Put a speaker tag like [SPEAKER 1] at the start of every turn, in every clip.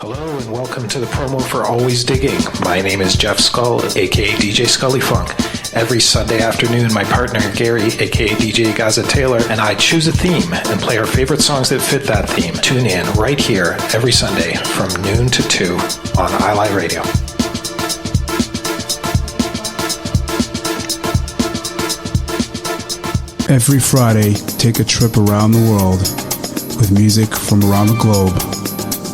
[SPEAKER 1] Hello and welcome to the promo for Always Digging. My name is Jeff Skull, aka DJ Scully Funk. Every Sunday afternoon, my partner Gary, aka DJ Gaza Taylor, and I choose a theme and play our favorite songs that fit that theme. Tune in right here every Sunday from noon to 2 on iLive Radio.
[SPEAKER 2] Every Friday, take a trip around the world with music from around the globe.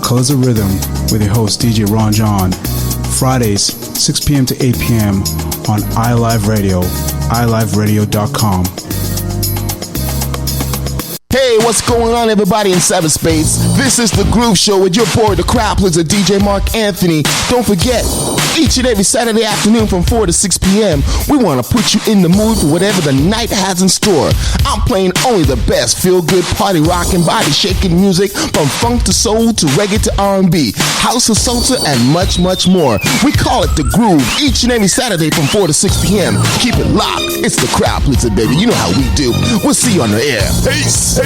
[SPEAKER 2] Colors of Rhythm with your host DJ Ron John. Fridays, 6 p.m. to 8 p.m. on iLive Radio, iliveradio.com.
[SPEAKER 3] Hey, what's going on, everybody in cyberspace? This is The Groove Show with your boy, the Crowd Pleaser, DJ Mark Anthony. Don't forget, each and every Saturday afternoon from 4 to 6 p.m., we want to put you in the mood for whatever the night has in store. I'm playing only the best feel-good, party rocking, body-shaking music from funk to soul to reggae to R&B, house to salsa, and much, much more. We call it The Groove each and every Saturday from 4 to 6 p.m. Keep it locked. It's the Crowd Pleaser, baby. You know how we do. We'll see you on the air. Peace.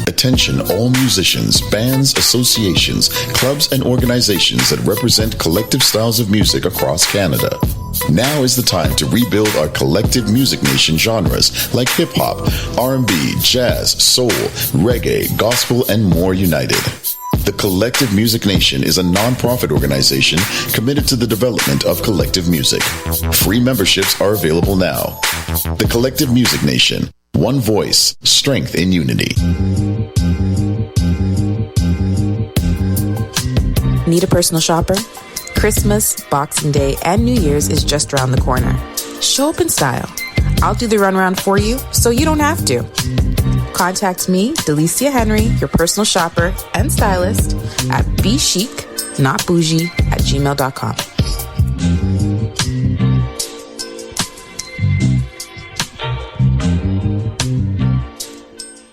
[SPEAKER 4] Attention all musicians, bands, associations, clubs, and organizations that represent collective styles of music across Canada. Now is the time to rebuild our collective music nation genres like hip-hop, R&B, jazz, soul, reggae, gospel, and more united. The Collective Music Nation is a non-profit organization committed to the development of collective music. Free memberships are available now. The Collective Music Nation. One voice, strength in unity.
[SPEAKER 5] Need a personal shopper? Christmas, Boxing Day, and New Year's is just around the corner. Show up in style. I'll do the runaround for you, so you don't have to. Contact me, Delicia Henry, your personal shopper and stylist, at bechicnotbougie@gmail.com.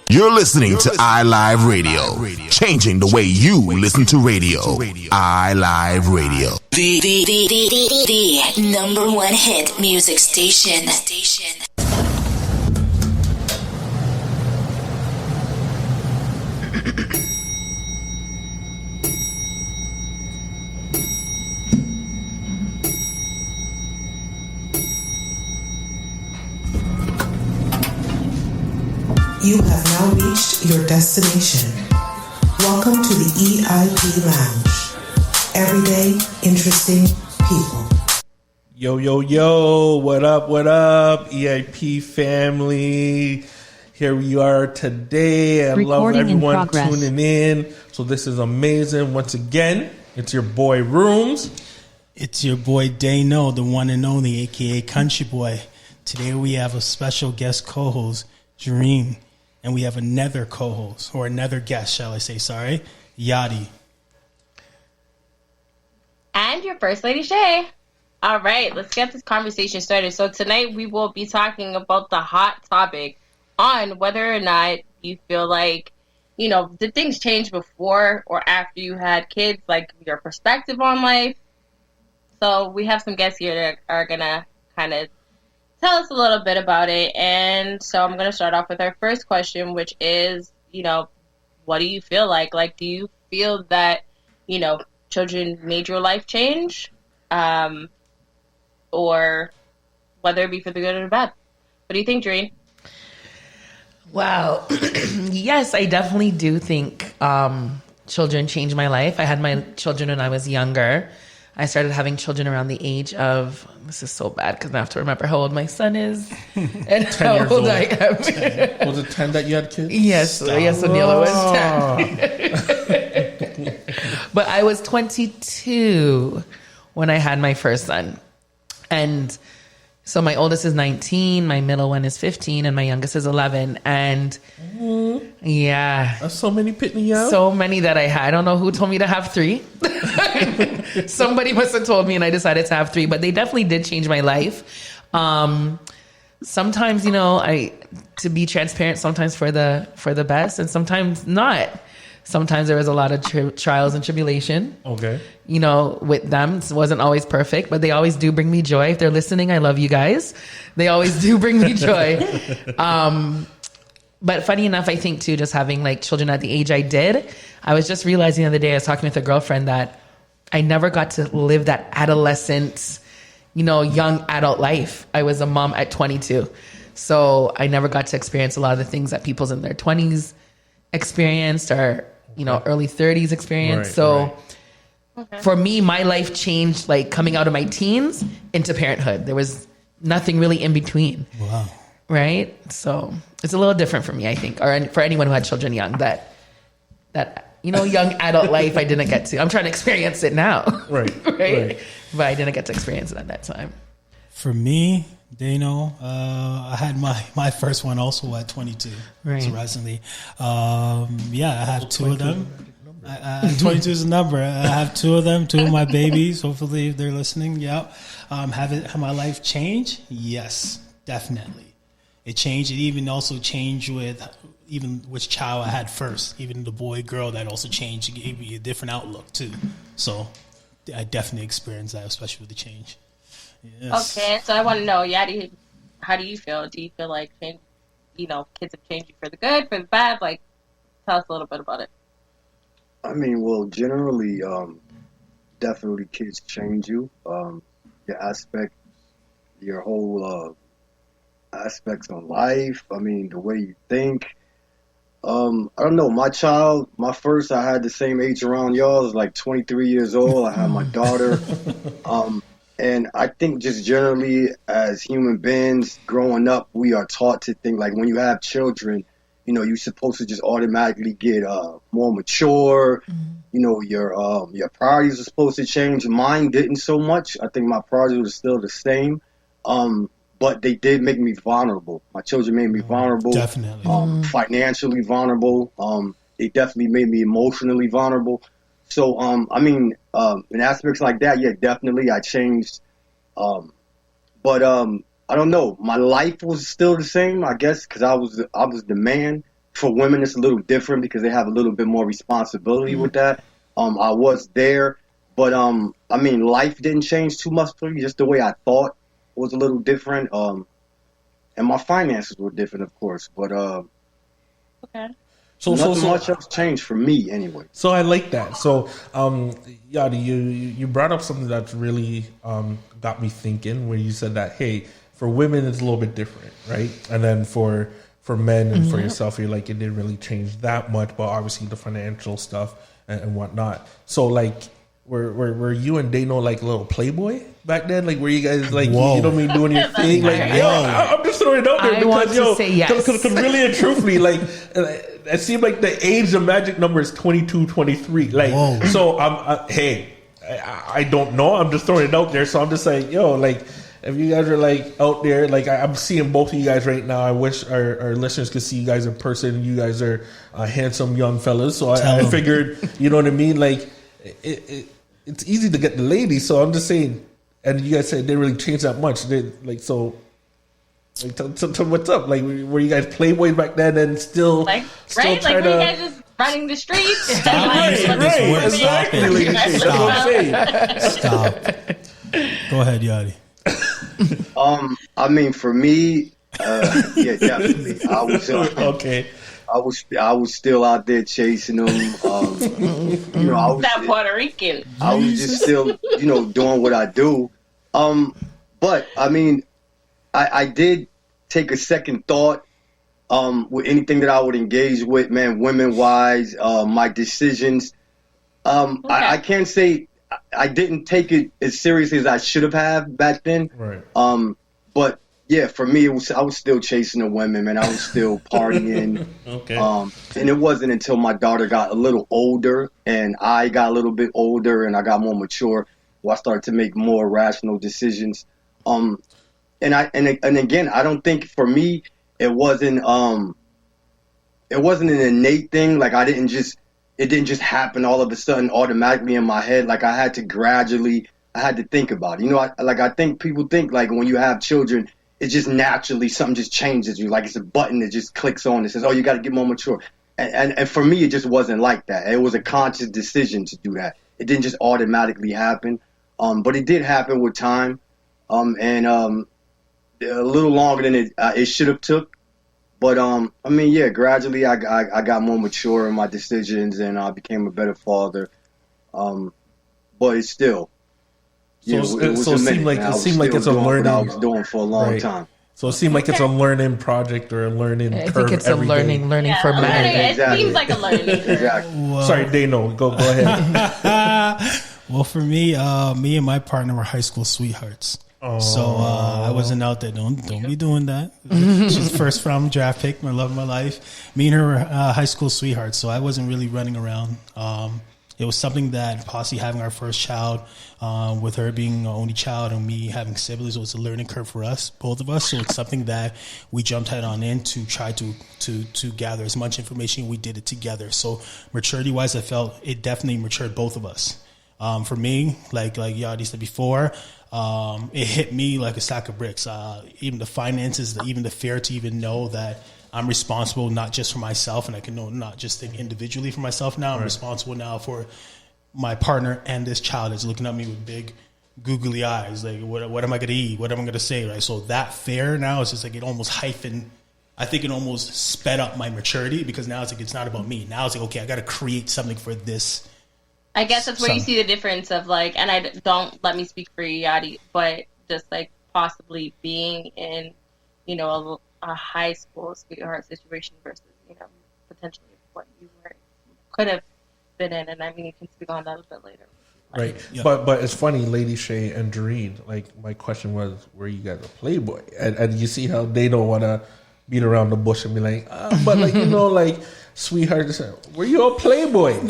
[SPEAKER 3] You're listening to iLive Radio, changing the way you listen to radio. iLive Radio.
[SPEAKER 6] The number one hit music station.
[SPEAKER 7] You have now reached your destination. Welcome to the EIP Lounge. Everyday, interesting people.
[SPEAKER 8] Yo, what up, EIP family? Here we are today. I love everyone tuning in. So this is amazing. Once again, it's your boy Rooms.
[SPEAKER 9] It's your boy Dano, the one and only, aka Country Boy. Today we have a special guest co-host, Dream. And we have another co-host, or another guest, shall I say, Yadi.
[SPEAKER 10] And your First Lady Shay. All right, let's get this conversation started. So tonight we will be talking about the hot topic on whether or not you feel like, did things change before or after you had kids, like your perspective on life? So we have some guests here that are going to kind of tell us a little bit about it. And so I'm going to start off with our first question, which is, what do you feel like? Like, do you feel that, children made your life change? Or whether it be for the good or the bad? What do you think, Doreen?
[SPEAKER 11] Wow. Yes, I definitely do think children changed my life. I had my children when I was younger. I started having children around the age of, this is so bad because I have to remember how old my son is and how old I am.
[SPEAKER 8] 10. Was it 10 that you had kids?
[SPEAKER 11] Yes, O'Neill was 10. But I was 22 when I had my first son. And so my oldest is 19, my middle one is 15, and my youngest is 11. And yeah.
[SPEAKER 8] That's so many pitney out.
[SPEAKER 11] So many that I don't know who told me to have 3. Somebody must have told me and I decided to have 3, but they definitely did change my life. Sometimes, to be transparent, sometimes for the best and sometimes not. Sometimes there was a lot of trials and tribulation.
[SPEAKER 8] Okay.
[SPEAKER 11] With them. It wasn't always perfect, but they always do bring me joy. If they're listening, I love you guys. They always do bring me joy. But funny enough, I think too, just having like children at the age I did, I was just realizing the other day, I was talking with a girlfriend that I never got to live that adolescent, young adult life. I was a mom at 22. So I never got to experience a lot of the things that people's in their 20s experienced or, early 30s experienced. For me, my life changed like coming out of my teens into parenthood. There was nothing really in between.
[SPEAKER 9] Wow.
[SPEAKER 11] Right? So it's a little different for me, I think, or for anyone who had children young, that young adult life I didn't get to. I'm trying to experience it now.
[SPEAKER 8] Right.
[SPEAKER 11] But I didn't get to experience it at that time.
[SPEAKER 9] For me, Dano, I had my first one also at 22.
[SPEAKER 11] Right.
[SPEAKER 9] Surprisingly. I have two of them. 22 is a number. I have two of them, two of my babies. Hopefully, if they're listening, yeah. Have my life changed? Yes, definitely. It changed. It even also changed with even which child I had first. Even the boy, girl, that also changed. It gave me a different outlook too. So I definitely experienced that, especially with the change. Yes.
[SPEAKER 10] Okay, so I want to know, Yadi, how do you feel? Do you feel like kids have changed you for the good, for the bad? Like, tell us a little bit about it.
[SPEAKER 12] I mean, well, generally, definitely kids change you. Your whole aspects on life. I mean, the way you think. I don't know. My first, I had the same age around y'all. I was like 23 years old. I had my daughter. And I think just generally as human beings growing up, we are taught to think like when you have children, you're supposed to just automatically get more mature. Your priorities are supposed to change. Mine didn't so much. I think my priorities were still the same. But they did make me vulnerable. My children made me vulnerable.
[SPEAKER 9] Definitely.
[SPEAKER 12] Financially vulnerable. They definitely made me emotionally vulnerable. So, in aspects like that, yeah, definitely I changed. But I don't know. My life was still the same, I guess, because I was the man. For women, it's a little different because they have a little bit more responsibility with that. I was there. But, life didn't change too much for me. Just the way I thought was a little different. And my finances were different, of course. But
[SPEAKER 10] okay.
[SPEAKER 12] So much else changed for me anyway.
[SPEAKER 8] So I like that. So, Yadi, you brought up something that's really got me thinking. Where you said that, hey, for women it's a little bit different, right? And then for men and for yourself, you're like it didn't really change that much, but obviously the financial stuff and whatnot. So like, were you and Dano like a little playboy back then? Like, were you guys like, doing your thing? Like, I'm just throwing it out there because
[SPEAKER 11] say yes.
[SPEAKER 8] Because really and truthfully, like, it seemed like the age of magic number is 22, 23. Like, so I don't know. I'm just throwing it out there. So I'm just like, like, if you guys are like out there, like I'm seeing both of you guys right now. I wish our listeners could see you guys in person. You guys are handsome young fellas. So I figured, you know what I mean? Like, it's easy to get the ladies. So I'm just saying, and you guys said they didn't really change that much. Tell what's up? Like, were you guys playboys back then and still
[SPEAKER 10] right?
[SPEAKER 8] Still
[SPEAKER 10] Like, were you guys just running the streets?
[SPEAKER 8] Exactly. That's what I'm saying.
[SPEAKER 9] Stop. Go ahead, Yadi.
[SPEAKER 12] For me, yeah, definitely. I was
[SPEAKER 8] okay.
[SPEAKER 12] I was still out there chasing them. I was
[SPEAKER 10] that Puerto Rican.
[SPEAKER 12] I was just still, doing what I do. But I did take a second thought with anything that I would engage with, man, women wise, my decisions. I can't say I didn't take it as seriously as I should have back then.
[SPEAKER 8] Right.
[SPEAKER 12] But yeah, for me, I was still chasing the women, man. I was still partying.
[SPEAKER 8] Okay.
[SPEAKER 12] And it wasn't until my daughter got a little older and I got a little bit older and I got more mature where I started to make more rational decisions. And again, I don't think for me it wasn't an innate thing. Like it didn't just happen all of a sudden automatically in my head. Like I had to think about it. I think people think like when you have children, it's just naturally something just changes you. Like it's a button that just clicks on and says, oh, you got to get more mature. And for me, it just wasn't like that. It was a conscious decision to do that. It didn't just automatically happen. But it did happen with time. And a little longer than it should have took. But I mean, yeah, gradually I got more mature in my decisions, and I became a better father. But it's still,
[SPEAKER 8] it seemed like it's a learning.
[SPEAKER 12] I was doing for a long time.
[SPEAKER 8] So it seemed like it's a learning project or a learning curve.
[SPEAKER 11] I think it's a learning for men.
[SPEAKER 10] It seems like a learning curve.
[SPEAKER 12] Exactly.
[SPEAKER 8] Well, sorry, Dano, go ahead.
[SPEAKER 9] Well, for me, me and my partner were high school sweethearts. Oh. So I wasn't out there. Don't be doing that. She's first round draft pick, my love of my life. Me and her were high school sweethearts, so I wasn't really running around. It was something that possibly having our first child, with her being our only child and me having siblings, was a learning curve for us, both of us. So it's something that we jumped head on in to try to gather as much information. We did it together. So maturity wise, I felt it definitely matured both of us. For me, like Yadi said before, it hit me like a sack of bricks. Even the finances, even the fear to even know that I'm responsible not just for myself, and I can not just think individually for myself now. I'm responsible now for my partner and this child that's looking at me with big googly eyes. Like, what am I going to eat? What am I going to say? Right. So that fear now is just like it almost I think it almost sped up my maturity, because now it's like it's not about me. Now it's like, okay, I got to create something for this.
[SPEAKER 10] I guess that's where you see the difference of like, and I don't let me speak for you, Yadi, but just like possibly being in, a high school sweetheart situation versus, potentially what you could have been in. And I mean, you can speak on that a bit later.
[SPEAKER 8] Right. Yeah. But it's funny, Lady Shay and Doreen, like my question was, were you guys a playboy? And you see how they don't want to beat around the bush and be like, but like, like sweetheart, were you a playboy? Did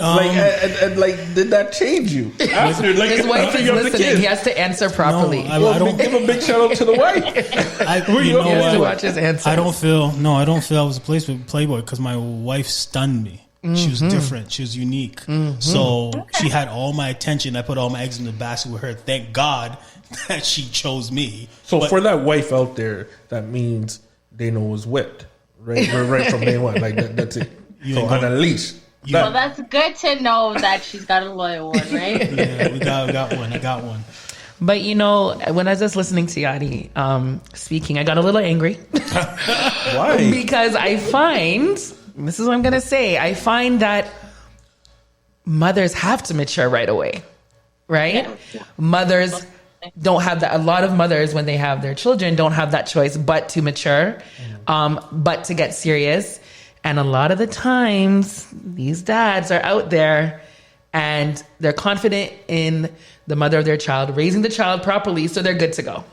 [SPEAKER 8] that change you? After, like,
[SPEAKER 11] his wife is listening. He has to answer properly.
[SPEAKER 8] No, I don't give a big shout out to the wife.
[SPEAKER 11] He has to watch his answers.
[SPEAKER 9] I don't feel I was a playboy because my wife stunned me. Mm-hmm. She was different. She was unique. Mm-hmm. So she had all my attention. I put all my eggs in the basket with her. Thank God that she chose me.
[SPEAKER 8] So for that wife out there, that means Dano was whipped, right from day one. Like that's it. So on a leash.
[SPEAKER 10] Well, that's good to know that she's got a loyal one, right?
[SPEAKER 9] Yeah, we got one. I got one.
[SPEAKER 11] But when I was just listening to Yadi speaking, I got a little angry.
[SPEAKER 8] Why?
[SPEAKER 11] Because I find, this is what I'm going to say, I find that mothers have to mature right away, right? Yeah. Mothers don't have that. A lot of mothers, when they have their children, don't have that choice but to mature, but to get serious. And a lot of the times, these dads are out there and they're confident in the mother of their child, raising the child properly, so they're good to go,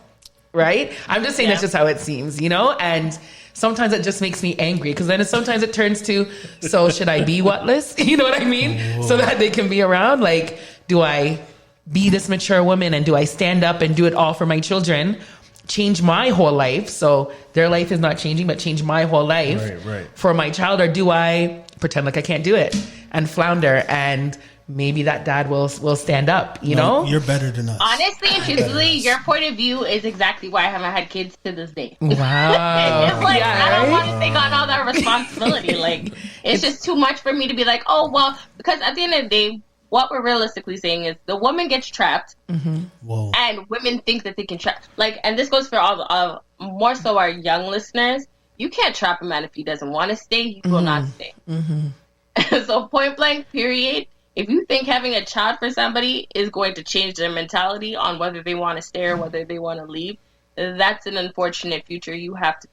[SPEAKER 11] right? I'm just saying that's just how it seems, And sometimes it just makes me angry, because then sometimes it turns to, so should I be whatless? You know what I mean? Whoa. So that they can be around. Like, do I be this mature woman, and do I stand up and do it all for my children? Change my whole life, so their life is not changing, but change my whole life for my child? Or do I pretend like I can't do it and flounder, and maybe that dad will stand up, you know?
[SPEAKER 9] You're better than us.
[SPEAKER 10] Honestly and truthfully, your point of view is exactly why I haven't had kids to this day.
[SPEAKER 11] Wow.
[SPEAKER 10] It's like, I don't want to take on all that responsibility. Like, it's just too much for me to be like, oh, well, because at the end of the day, what we're realistically saying is the woman gets trapped, and women think that they can trap. Like, and this goes for all more so our young listeners. You can't trap a man if he doesn't want to stay. He will not stay. So point blank, period. If you think having a child for somebody is going to change their mentality on whether they want to stay or whether they want to leave, that's an unfortunate future you have to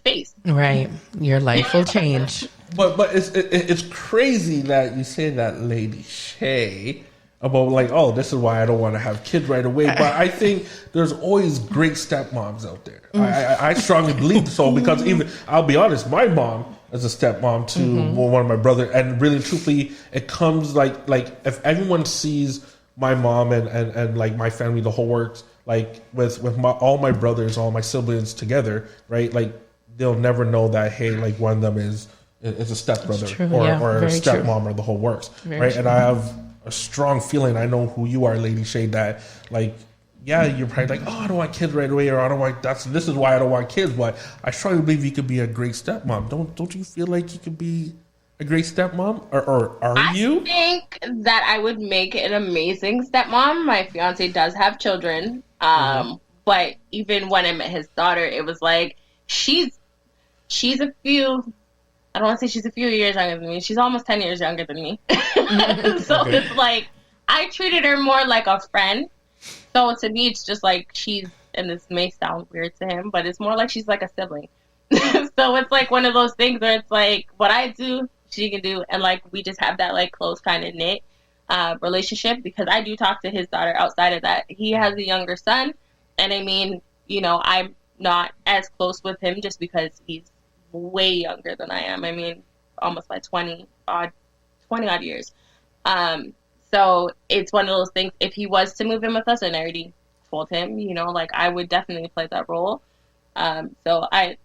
[SPEAKER 10] face.
[SPEAKER 11] Right, your life will change.
[SPEAKER 8] But it's crazy that you say that, Lady Shay, about like, oh, this is why I don't want to have kids right away. But I think there's always great stepmoms out there. I strongly believe so, because even, I'll be honest, my mom is a stepmom to one of my brothers, and really truthfully, it comes like if everyone sees my mom and like my family, the whole works, like with all my brothers, all my siblings together, right? Like, they'll never know that, hey, like one of them is a stepbrother or a stepmom or the whole works, right? And I have a strong feeling, I know who you are, Lady Shay, that like, yeah, you're probably like, oh, I don't want kids right away, or I don't want this is why I don't want kids. But I strongly believe you could be a great stepmom. Don't you feel like you could be a great stepmom, or are you?
[SPEAKER 10] I think that I would make an amazing stepmom. My fiance does have children, but even when I met his daughter, it was like she she's a few. I don't want to say she's a few years younger than me. She's almost 10 years younger than me. So it's like I treated her more like a friend. So to me, it's just like she's, and this may sound weird to him, but it's more like she's like a sibling. So it's like one of those things where it's like what I do, she can do, and like we just have that like close kind of knit relationship, because I do talk to his daughter outside of that. He has a younger son, and I mean, you know, I'm not as close with him just because he's way younger than I am. I mean, almost by 20 odd years. So it's one of those things, if he was to move in with us, and I already told him, you know, like I would definitely play that role. So I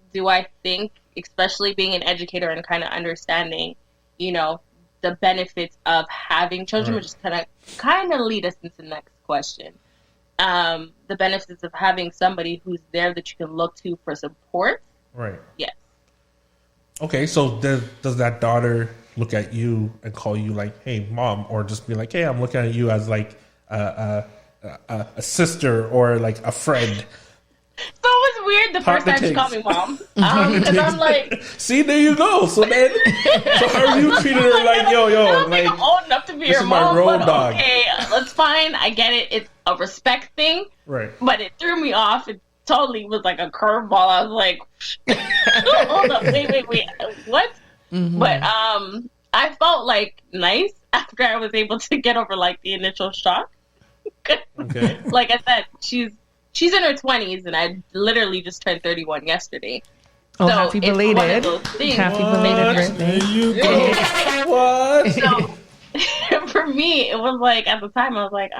[SPEAKER 10] think, especially being an educator and kind of understanding, you know, the benefits of having children, which is kind of lead us into the next question. The benefits of having somebody who's there that you can look to for support. Right. Yes.
[SPEAKER 8] Okay, so does that daughter look at you and call you like, "Hey, mom," or just be like, "Hey, I'm looking at you as like a sister or like a friend"?
[SPEAKER 10] So it was weird the first time she called me mom, because I'm like,
[SPEAKER 8] see, there you go. So then, so how are you treating her like, yo,
[SPEAKER 10] I don't
[SPEAKER 8] like
[SPEAKER 10] think I'm old enough to be your mom, but dog. Okay, that's fine. I get it. It's a respect thing, right? But it threw me off. It totally was like a curveball. I was like, hold up, wait, what? Mm-hmm. But I felt like nice after I was able to get over like the initial shock. Okay. Like I said, she's in her 20s, and I literally just turned 31 yesterday.
[SPEAKER 11] Oh, so happy belated! Happy belated birthday! There you go.
[SPEAKER 10] What? So for me, it was like at the time I was like,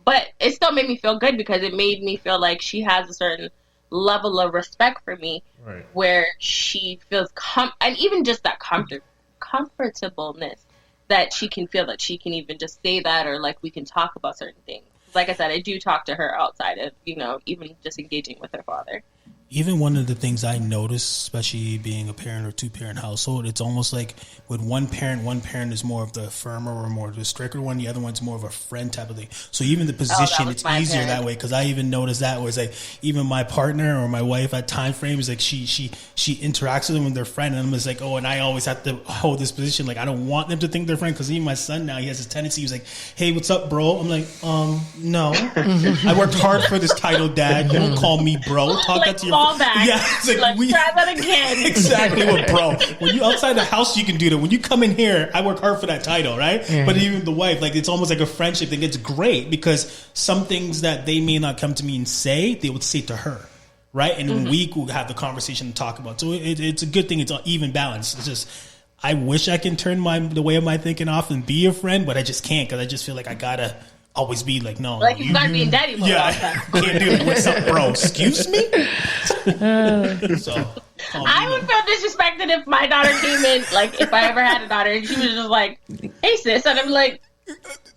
[SPEAKER 10] but it still made me feel good because it made me feel like she has a certain level of respect for me, right, where she feels and even just that comfortableness that she can feel that she can even just say that, or like we can talk about certain things. Like I said, I do talk to her outside of, you know, even just engaging with her father.
[SPEAKER 9] Even one of the things I notice, especially being a parent or two-parent household, it's almost like with one parent is more of the firmer or more of the stricter one. The other one's more of a friend type of thing. So even the position, it's easier that way. Because I even noticed that was like even my partner or my wife at time frames, like she interacts with them with their friend, and I'm just like, oh, and I always have to hold this position. Like I don't want them to think they're friend, because even my son now, he has this tendency. He's like, hey, what's up, bro? I'm like, no, I worked hard for this title, Dad. You don't call me bro. Talk that to your
[SPEAKER 10] back.
[SPEAKER 9] Yeah, it's like
[SPEAKER 10] let's try that again.
[SPEAKER 9] Exactly what, bro. When you outside the house, you can do that. When you come in here, I work hard for that title, right? Mm-hmm. But even the wife, like it's almost like a friendship thing. It's great because some things that they may not come to me and say, they would say to her, right? And then we will have the conversation and talk about. So it's a good thing. It's an even balance. It's just I wish I can turn the way of my thinking off and be a friend, but I just can't, because I just feel like I gotta always be like, no.
[SPEAKER 10] Like you gotta be in daddy mode all the time.
[SPEAKER 9] Can't do it. What's up, bro? Excuse me?
[SPEAKER 10] I would feel disrespected if my daughter came in, like if I ever had a daughter and she was just like, hey sis, and I'm like,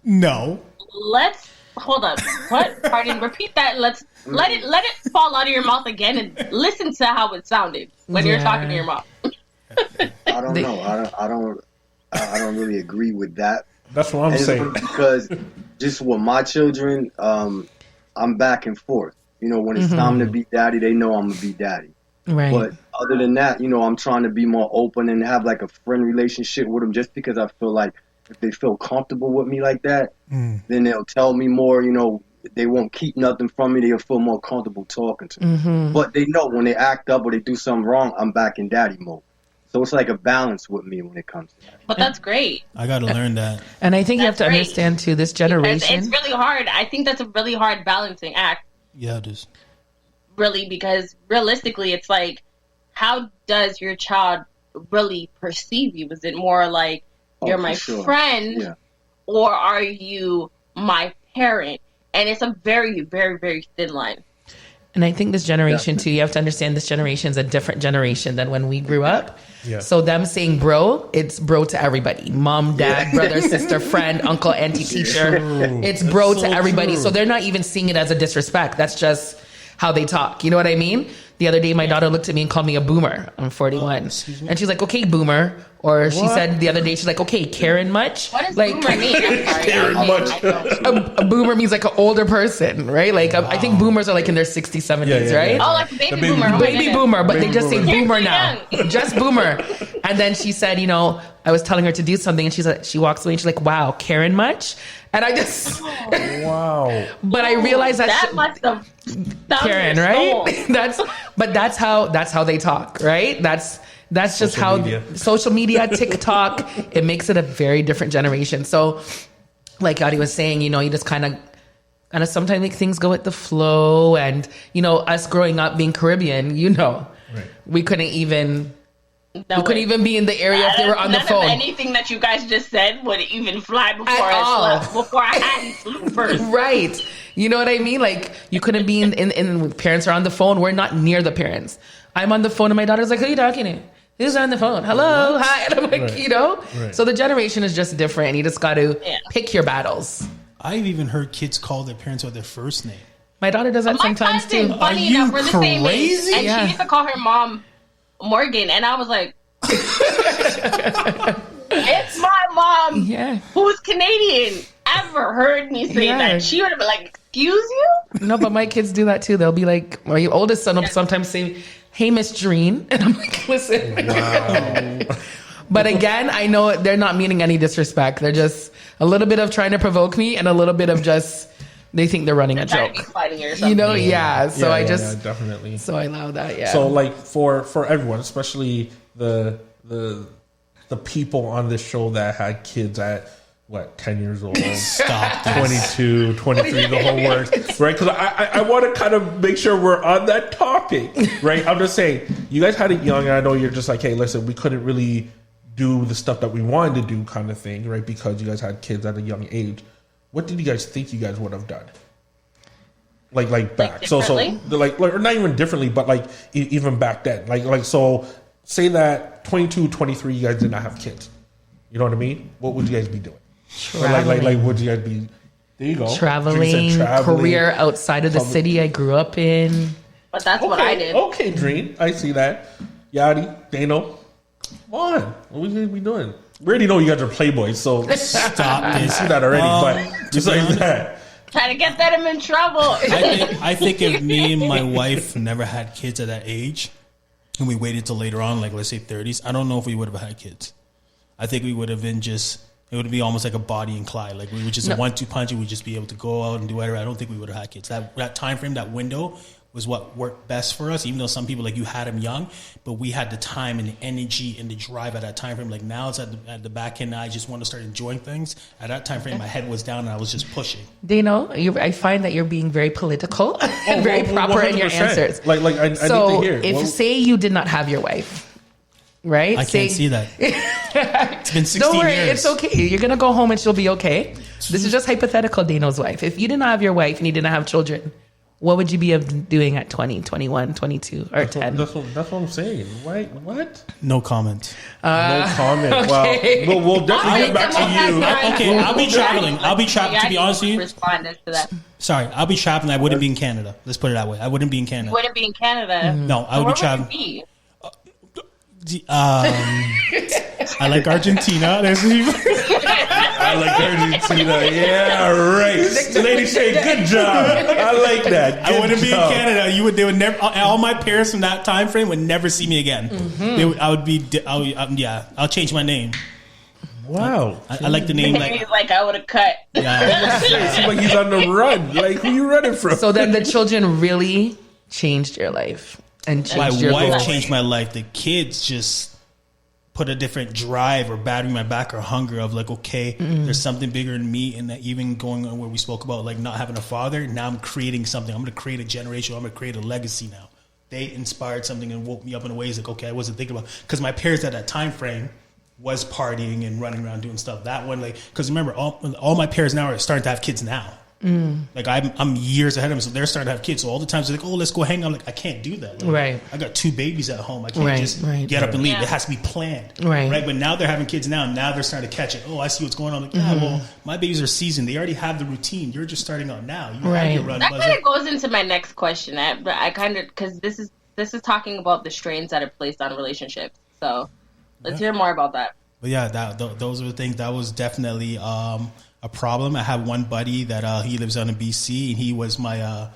[SPEAKER 9] no.
[SPEAKER 10] Let's hold up. What? Pardon, repeat that. Let's let it fall out of your mouth again and listen to how it sounded when you're talking to your mom.
[SPEAKER 12] I don't know. I don't really agree with that.
[SPEAKER 8] That's what I'm saying.
[SPEAKER 12] Because just with my children, I'm back and forth. You know, when it's time to be daddy, they know I'm going to be daddy.
[SPEAKER 11] Right.
[SPEAKER 12] But other than that, you know, I'm trying to be more open and have like a friend relationship with them, just because I feel like if they feel comfortable with me like that, then they'll tell me more, you know. They won't keep nothing from me. They'll feel more comfortable talking to me. But they know when they act up or they do something wrong, I'm back in daddy mode. So it's like a balance with me when it comes to that.
[SPEAKER 10] But that's great.
[SPEAKER 9] I got to learn that.
[SPEAKER 11] And I think you have to understand, too, this generation.
[SPEAKER 10] Because it's really hard. I think that's a really hard balancing act.
[SPEAKER 9] Yeah, it is.
[SPEAKER 10] Really, because realistically, it's like, how does your child really perceive you? Is it more like, you're my friend, or are you my parent? And it's a very, very, very thin line.
[SPEAKER 11] And I think this generation, too, you have to understand this generation is a different generation than when we grew up. Yeah. So them saying bro, it's bro to everybody. Mom, dad, brother, sister, friend, uncle, auntie, teacher. It's bro to everybody. True. So they're not even seeing it as a disrespect. That's just how they talk. You know what I mean? The other day, my daughter looked at me and called me a boomer. I'm 41. And she's like, okay, boomer. Or she said the other day, she's like, okay, Karen much?
[SPEAKER 10] What does
[SPEAKER 11] like,
[SPEAKER 10] boomer mean?
[SPEAKER 8] Karen much.
[SPEAKER 11] A boomer means like an older person, right? Like, I think boomers are like in their 60s, 70s, right?
[SPEAKER 10] Oh, like baby boomer. Oh
[SPEAKER 11] baby boomer, but they just say
[SPEAKER 10] You're
[SPEAKER 11] boomer
[SPEAKER 10] too
[SPEAKER 11] now.
[SPEAKER 10] young.
[SPEAKER 11] Just boomer. And then she said, I was telling her to do something, and she walks away and she's like, wow, Karen much? And I just...
[SPEAKER 8] wow.
[SPEAKER 11] But I realized
[SPEAKER 10] that must have...
[SPEAKER 11] Karen, right? that's how they talk, right? That's just social how media. Social media, TikTok, it makes it a very different generation. So like Yadi was saying, you just kind of sometimes make things go with the flow. And, us growing up being Caribbean, we couldn't even... we couldn't even be in the area if they were on the phone.
[SPEAKER 10] None of anything that you guys just said would even fly before I slept, before I hadn't slept first.
[SPEAKER 11] Right. You know what I mean? Like, you couldn't be in parents are on the phone. We're not near the parents. I'm on the phone and my daughter's like, who are you talking to? Who's on the phone? Hello? Hi? And I'm like,
[SPEAKER 8] Right.
[SPEAKER 11] So the generation is just different. And you just got to pick your battles.
[SPEAKER 9] I've even heard kids call their parents by their first name.
[SPEAKER 11] My daughter does that sometimes too.
[SPEAKER 9] Are you
[SPEAKER 10] we're the same age,
[SPEAKER 9] crazy?
[SPEAKER 10] and she used to call her mom Morgan, and I was like, it's my mom who's Canadian. Ever heard me say that? She would have been like, excuse you?
[SPEAKER 11] No, but my kids do that too. They'll be like, my oldest son will sometimes say, hey, Miss Dreen. And I'm like, listen.
[SPEAKER 8] Wow.
[SPEAKER 11] But again, I know they're not meaning any disrespect. They're just a little bit of trying to provoke me and a little bit of just... they think they're running a joke.
[SPEAKER 10] So I
[SPEAKER 8] definitely.
[SPEAKER 11] So I allow that. Yeah.
[SPEAKER 8] So like for everyone, especially the people on this show that had kids at 10 years old,
[SPEAKER 9] stop
[SPEAKER 8] 22, 23, the whole works, right? Because I want to kind of make sure we're on that topic, right? I'm just saying, you guys had it young, and I know you're just like, hey, listen, we couldn't really do the stuff that we wanted to do, kind of thing, right? Because you guys had kids at a young age. What did you guys think you guys would have done? Like back, so like or not even differently, but like even back then, like so. Say that 22, 23, you guys did not have kids. You know what I mean? What would you guys be doing? Like would you guys be? There you go.
[SPEAKER 11] Traveling, career outside of the city I grew up in.
[SPEAKER 10] But that's what I did.
[SPEAKER 8] Okay, Dream, I see that. Yadi, Dano, come on, what would you guys be doing? We already know you guys are playboys, so stop. You see that already, but besides that.
[SPEAKER 10] Trying to get them in trouble.
[SPEAKER 9] I think if me and my wife never had kids at that age, and we waited till later on, like let's say 30s, I don't know if we would have had kids. I think we would have been it would be almost like a Bonnie and Clyde. Like we would just a 1-2 punch, and we'd just be able to go out and do whatever. I don't think we would have had kids. That time frame, that window was what worked best for us, even though some people, like you had them young, but we had the time and the energy and the drive at that time frame. Like now it's at the back end, I just want to start enjoying things. At that time frame, my head was down and I was just pushing.
[SPEAKER 11] Dano, I find that you're being very political and very proper 100%. In your answers.
[SPEAKER 8] I need to hear.
[SPEAKER 11] If say you did not have your wife, right?
[SPEAKER 9] I can't see that. It's been 16
[SPEAKER 11] Don't worry,
[SPEAKER 9] years.
[SPEAKER 11] it's okay. You're going to go home and she'll be okay. This is just hypothetical, Dano's wife. If you didn't have your wife and you didn't have children, what would you be doing at 20, 21, 22, or 10?
[SPEAKER 8] That's what I'm saying. Right? What?
[SPEAKER 9] No comment.
[SPEAKER 8] No comment.
[SPEAKER 11] Okay.
[SPEAKER 8] Well, we'll definitely get back to you.
[SPEAKER 9] Okay, I'll be traveling. To be honest with you.
[SPEAKER 10] Responded to that.
[SPEAKER 9] Sorry, I'll be traveling. I wouldn't be in Canada. Let's put it that way. I wouldn't be in Canada.
[SPEAKER 10] You wouldn't be in Canada.
[SPEAKER 9] No, I would be traveling. I like Argentina.
[SPEAKER 8] I like Argentina. Yeah, right. Lady Shay, good job. I like that.
[SPEAKER 9] I wouldn't be in Canada. They would never. All my parents from that time frame would never see me again. Mm-hmm. I'll change my name.
[SPEAKER 8] Wow.
[SPEAKER 9] I like the name.
[SPEAKER 10] Like I would have cut.
[SPEAKER 8] Yeah. It seems like he's on the run. Like, who you running from?
[SPEAKER 11] So then the children really changed your life. And
[SPEAKER 9] my wife changed my life. The kids just put a different drive or battery in my back or hunger of like, okay, there's something bigger than me. And that even going on where we spoke about like not having a father, now I'm creating something. I'm going to create a generation. I'm going to create a legacy now. They inspired something and woke me up in a ways like, okay, I wasn't thinking about, because my parents at that time frame was partying and running around doing stuff. That one, like, because remember, all my parents now are starting to have kids now. Like I'm years ahead of them, so they're starting to have kids. So all the times they're like, "Oh, let's go hang out." I'm like, I can't do that. Like,
[SPEAKER 11] right.
[SPEAKER 9] I got 2 babies at home. I can't just get up and leave. Yeah. It has to be planned.
[SPEAKER 11] Right.
[SPEAKER 9] But now they're having kids now. Now they're starting to catch it. Oh, I see what's going on. I'm like, yeah, well, my babies are seasoned. They already have the routine. You're just starting out now. You have your run.
[SPEAKER 10] That kind of goes into my next question. I kind of, because this this is talking about the strains that are placed on relationships. So let's hear more about that.
[SPEAKER 9] But yeah, those are the things that was definitely a problem. I have one buddy that he lives out in BC, and he was my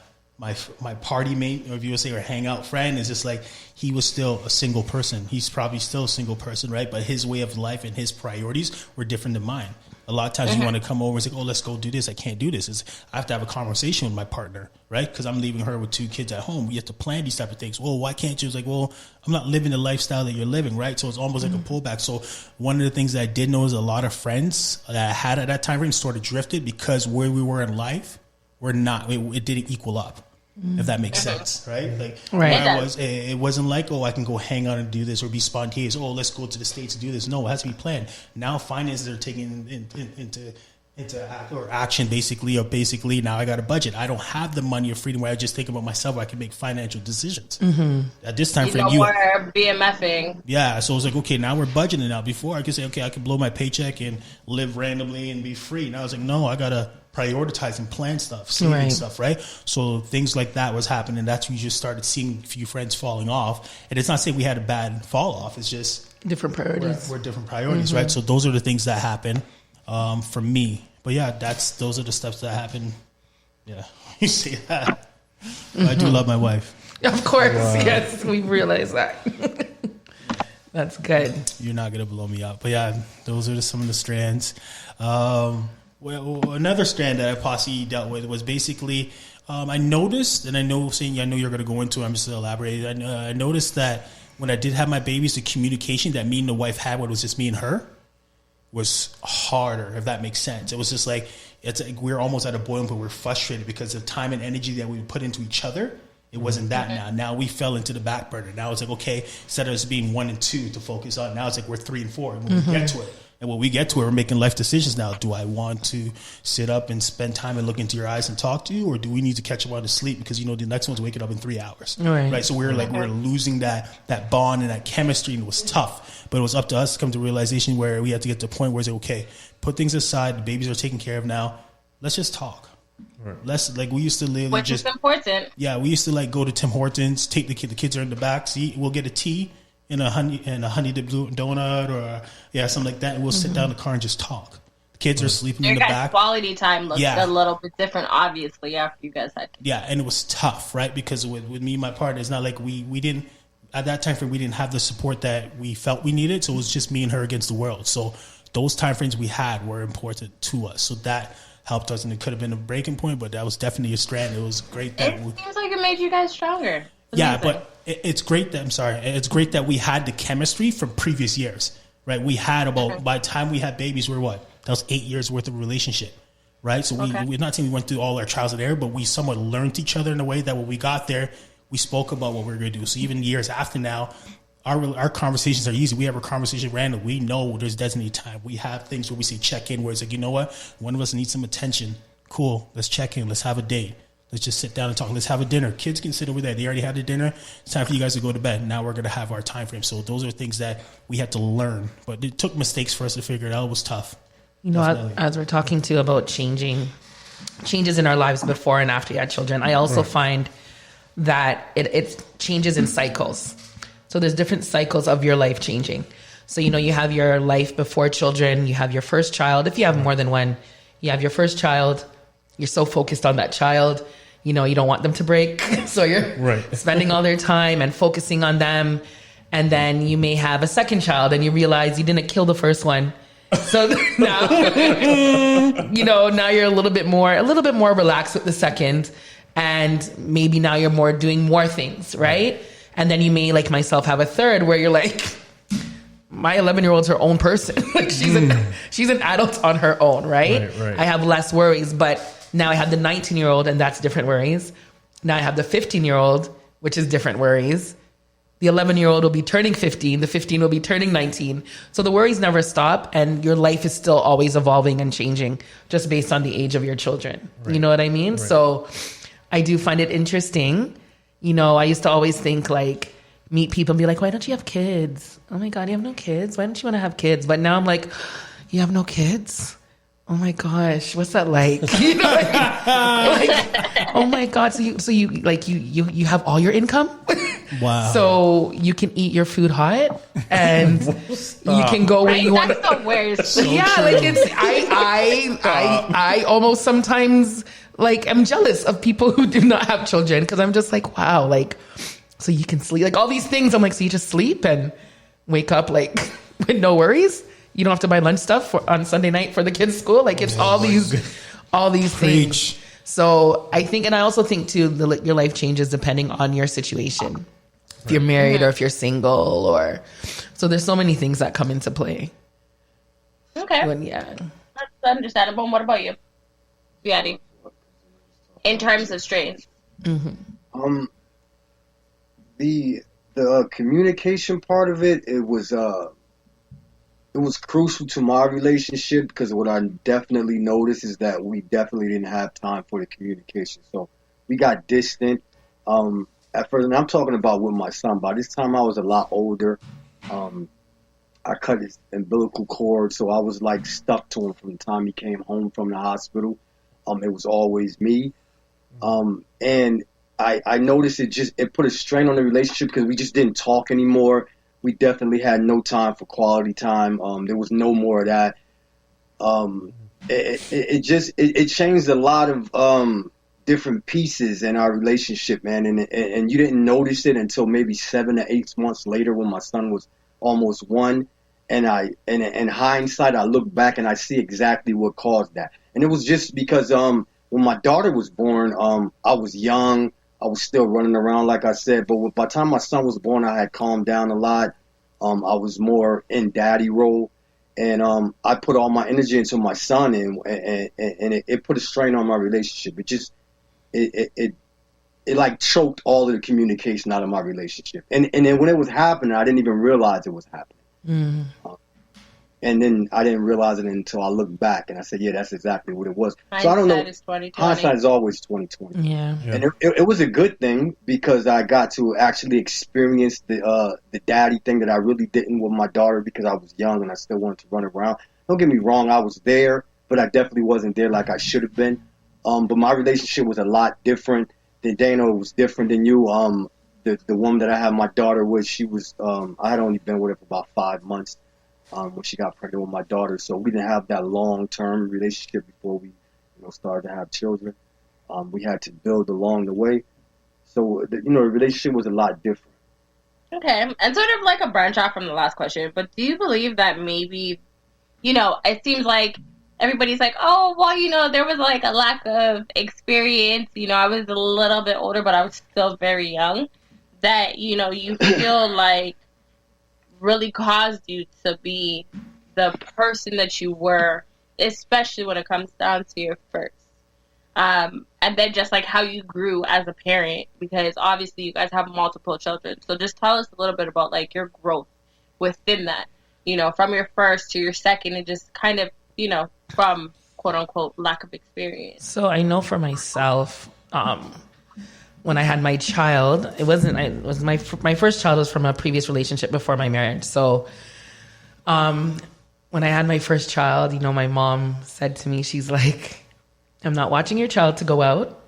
[SPEAKER 9] party mate, or if you would say, or hangout friend. Is just like he was still a single person. He's probably still a single person, right? But his way of life and his priorities were different than mine. A lot of times you want to come over and say, oh, let's go do this. I can't do this. I have to have a conversation with my partner, right? Because I'm leaving her with 2 kids at home. We have to plan these type of things. Well, why can't you? It's like, well, I'm not living the lifestyle that you're living, right? So it's almost like a pullback. So one of the things that I did know is a lot of friends that I had at that time frame sort of drifted because where we were in life, it didn't equal up. If that makes sense, right? Like it wasn't like, oh, I can go hang out and do this or be spontaneous. Oh, let's go to the States and do this. No, it has to be planned. Now finances are taken into action, basically now I got a budget. I don't have the money or freedom where I just think about myself. I can make financial decisions. At this time frame,
[SPEAKER 10] we're BMFing.
[SPEAKER 9] Yeah, so it's like, okay, now we're budgeting now. Before I could say, okay, I could blow my paycheck and live randomly and be free. Now I was like, no, I gotta prioritize and plan stuff, saving stuff, right? So things like that was happening. That's when you just started seeing a few friends falling off. And it's not saying we had a bad fall off. It's just
[SPEAKER 11] different priorities.
[SPEAKER 9] We're different priorities, right? So those are the things that happen for me. But yeah, those are the steps that happen. Yeah, you see that. I do love my wife.
[SPEAKER 11] Of course, yes, we realize that. That's good.
[SPEAKER 9] You're not gonna blow me up, but yeah, those are some of the strands. Well, another strand that I possibly dealt with was basically I noticed, and I know you're going to go into it, I'm just going to elaborate. I noticed that when I did have my babies, the communication that me and the wife had when it was just me and her was harder, if that makes sense. It was just like, we're almost at a boiling point. We're frustrated because of time and energy that we put into each other. It wasn't that now. Now we fell into the back burner. Now it's like, okay, instead of us being 1 and 2 to focus on, now it's like we're 3 and 4. And when we get to it, and when we get to it, we're making life decisions now. Do I want to sit up and spend time and look into your eyes and talk to you? Or do we need to catch up on the sleep? Because, the next one's waking up in 3 hours. Right? So we're losing that bond and that chemistry, and it was tough. But it was up to us to come to a realization where we had to get to a point where it's like, okay, put things aside. The babies are taken care of now. Let's just talk. Right. We used to live.
[SPEAKER 10] Which is important.
[SPEAKER 9] Yeah, we used to go to Tim Hortons, take the kids are in the back seat. We'll get a tea and a honey dip donut or something like that, and we'll sit down in the car and just talk. The kids are sleeping in the back.
[SPEAKER 10] Quality time looks a little bit different, obviously, after you guys had kids.
[SPEAKER 9] Yeah, and it was tough, right? Because with me and my partner, it's not like we didn't at that time frame we didn't have the support that we felt we needed, so it was just me and her against the world. So those time frames we had were important to us. So that helped us, and it could have been a breaking point, but that was definitely a strand. It was great that
[SPEAKER 10] it seems like it made you guys stronger.
[SPEAKER 9] Yeah, but it's great that it's great that we had the chemistry from previous years, right? We had by the time we had babies, we're what? That was 8 years worth of relationship, right? So we're not saying we went through all our trials and error, but we somewhat learned each other in a way that when we got there, we spoke about what we were going to do. So even years after now, our conversations are easy. We have a conversation random. We know there's designated time. We have things where we say check in, where it's like, you know what? One of us needs some attention. Cool. Let's check in. Let's have a date. Let's just sit down and talk. Let's have a dinner. Kids can sit over there. They already had their dinner. It's time for you guys to go to bed. Now we're going to have our time frame. So those are things that we had to learn. But it took mistakes for us to figure it out. It was tough.
[SPEAKER 11] As we're talking too about changes in our lives before and after you had children, I also find that it changes in cycles. So there's different cycles of your life changing. So, you have your life before children, you have your first child. If you have more than one, you have your first child. You're so focused on that child, you don't want them to break. So you're spending all their time and focusing on them. And then you may have a second child and you realize you didn't kill the first one. So now, now you're a little bit more relaxed with the second. And maybe now you're doing more things, right? And then you may, like myself, have a third where you're like, my 11-year-old's her own person. Like she's an adult on her own, right? I have less worries, but now I have the 19-year-old and that's different worries. Now I have the 15-year-old, which is different worries. The 11-year-old will be turning 15. The 15 will be turning 19. So the worries never stop and your life is still always evolving and changing just based on the age of your children. Right. You know what I mean? Right. So I do find it interesting. I used to always think meet people and be like, why don't you have kids? Oh my God, you have no kids? Why don't you want to have kids? But now I'm like, you have no kids? oh my gosh, what's that like? You know, like, oh my God. So you have all your income?
[SPEAKER 9] Wow.
[SPEAKER 11] So you can eat your food hot and you can go where you want to.
[SPEAKER 10] That's the worst.
[SPEAKER 11] So yeah, true. Like it's, I almost sometimes like I'm jealous of people who do not have children because I'm just like, wow, like, so you can sleep, like all these things. I'm like, so you just sleep and wake up like with no worries. You don't have to buy lunch stuff on Sunday night for the kids' school. Like it's all these things. So I think, and I also think too, your life changes depending on your situation. If you're married or if you're single, or so there's so many things that come into play.
[SPEAKER 10] Okay.
[SPEAKER 11] Yeah.
[SPEAKER 10] That's understandable. What about you, Beatty? In terms of strains.
[SPEAKER 12] The communication part of it, it was crucial to my relationship because what I definitely noticed is that we definitely didn't have time for the communication. So we got distant. At first, and I'm talking about with my son. By this time, I was a lot older. I cut his umbilical cord, so I was like stuck to him from the time he came home from the hospital. It was always me. And I noticed it put a strain on the relationship because we just didn't talk anymore. We definitely had no time for quality time. There was no more of that. It changed a lot of different pieces in our relationship, man. And you didn't notice it until maybe 7 to 8 months later when my son was almost 1. And in hindsight, I look back and I see exactly what caused that. And it was just because when my daughter was born, I was young. I was still running around, like I said. But by the time my son was born, I had calmed down a lot. I was more in daddy role. And I put all my energy into my son, and it put a strain on my relationship. It like choked all of the communication out of my relationship. And then when it was happening, I didn't even realize it was happening. And then I didn't realize it until I looked back and I said, yeah, that's exactly what it was. So I don't know. Hindsight is always 20/20.
[SPEAKER 11] Yeah.
[SPEAKER 12] And it was a good thing because I got to actually experience the daddy thing that I really didn't with my daughter because I was young and I still wanted to run around. Don't get me wrong, I was there, but I definitely wasn't there like I should have been. But my relationship was a lot different than Dana. It was different than you. The woman that I had my daughter with, she was I had only been with her for about 5 months. When she got pregnant with my daughter, so we didn't have that long-term relationship before we, started to have children. We had to build along the way, so the relationship was a lot different.
[SPEAKER 10] Okay, and sort of like a branch off from the last question, but do you believe that maybe, it seems like everybody's like, oh, well, there was like a lack of experience. I was a little bit older, but I was still very young. That you feel like really caused you to be the person that you were, especially when it comes down to your first. And then just like how you grew as a parent, because obviously you guys have multiple children. So just tell us a little bit about like your growth within that, from your first to your second and just kind of, from quote unquote lack of experience.
[SPEAKER 11] So I know for myself, when I had my child, my first child was from a previous relationship before my marriage. So, when I had my first child, my mom said to me, she's like, I'm not watching your child to go out.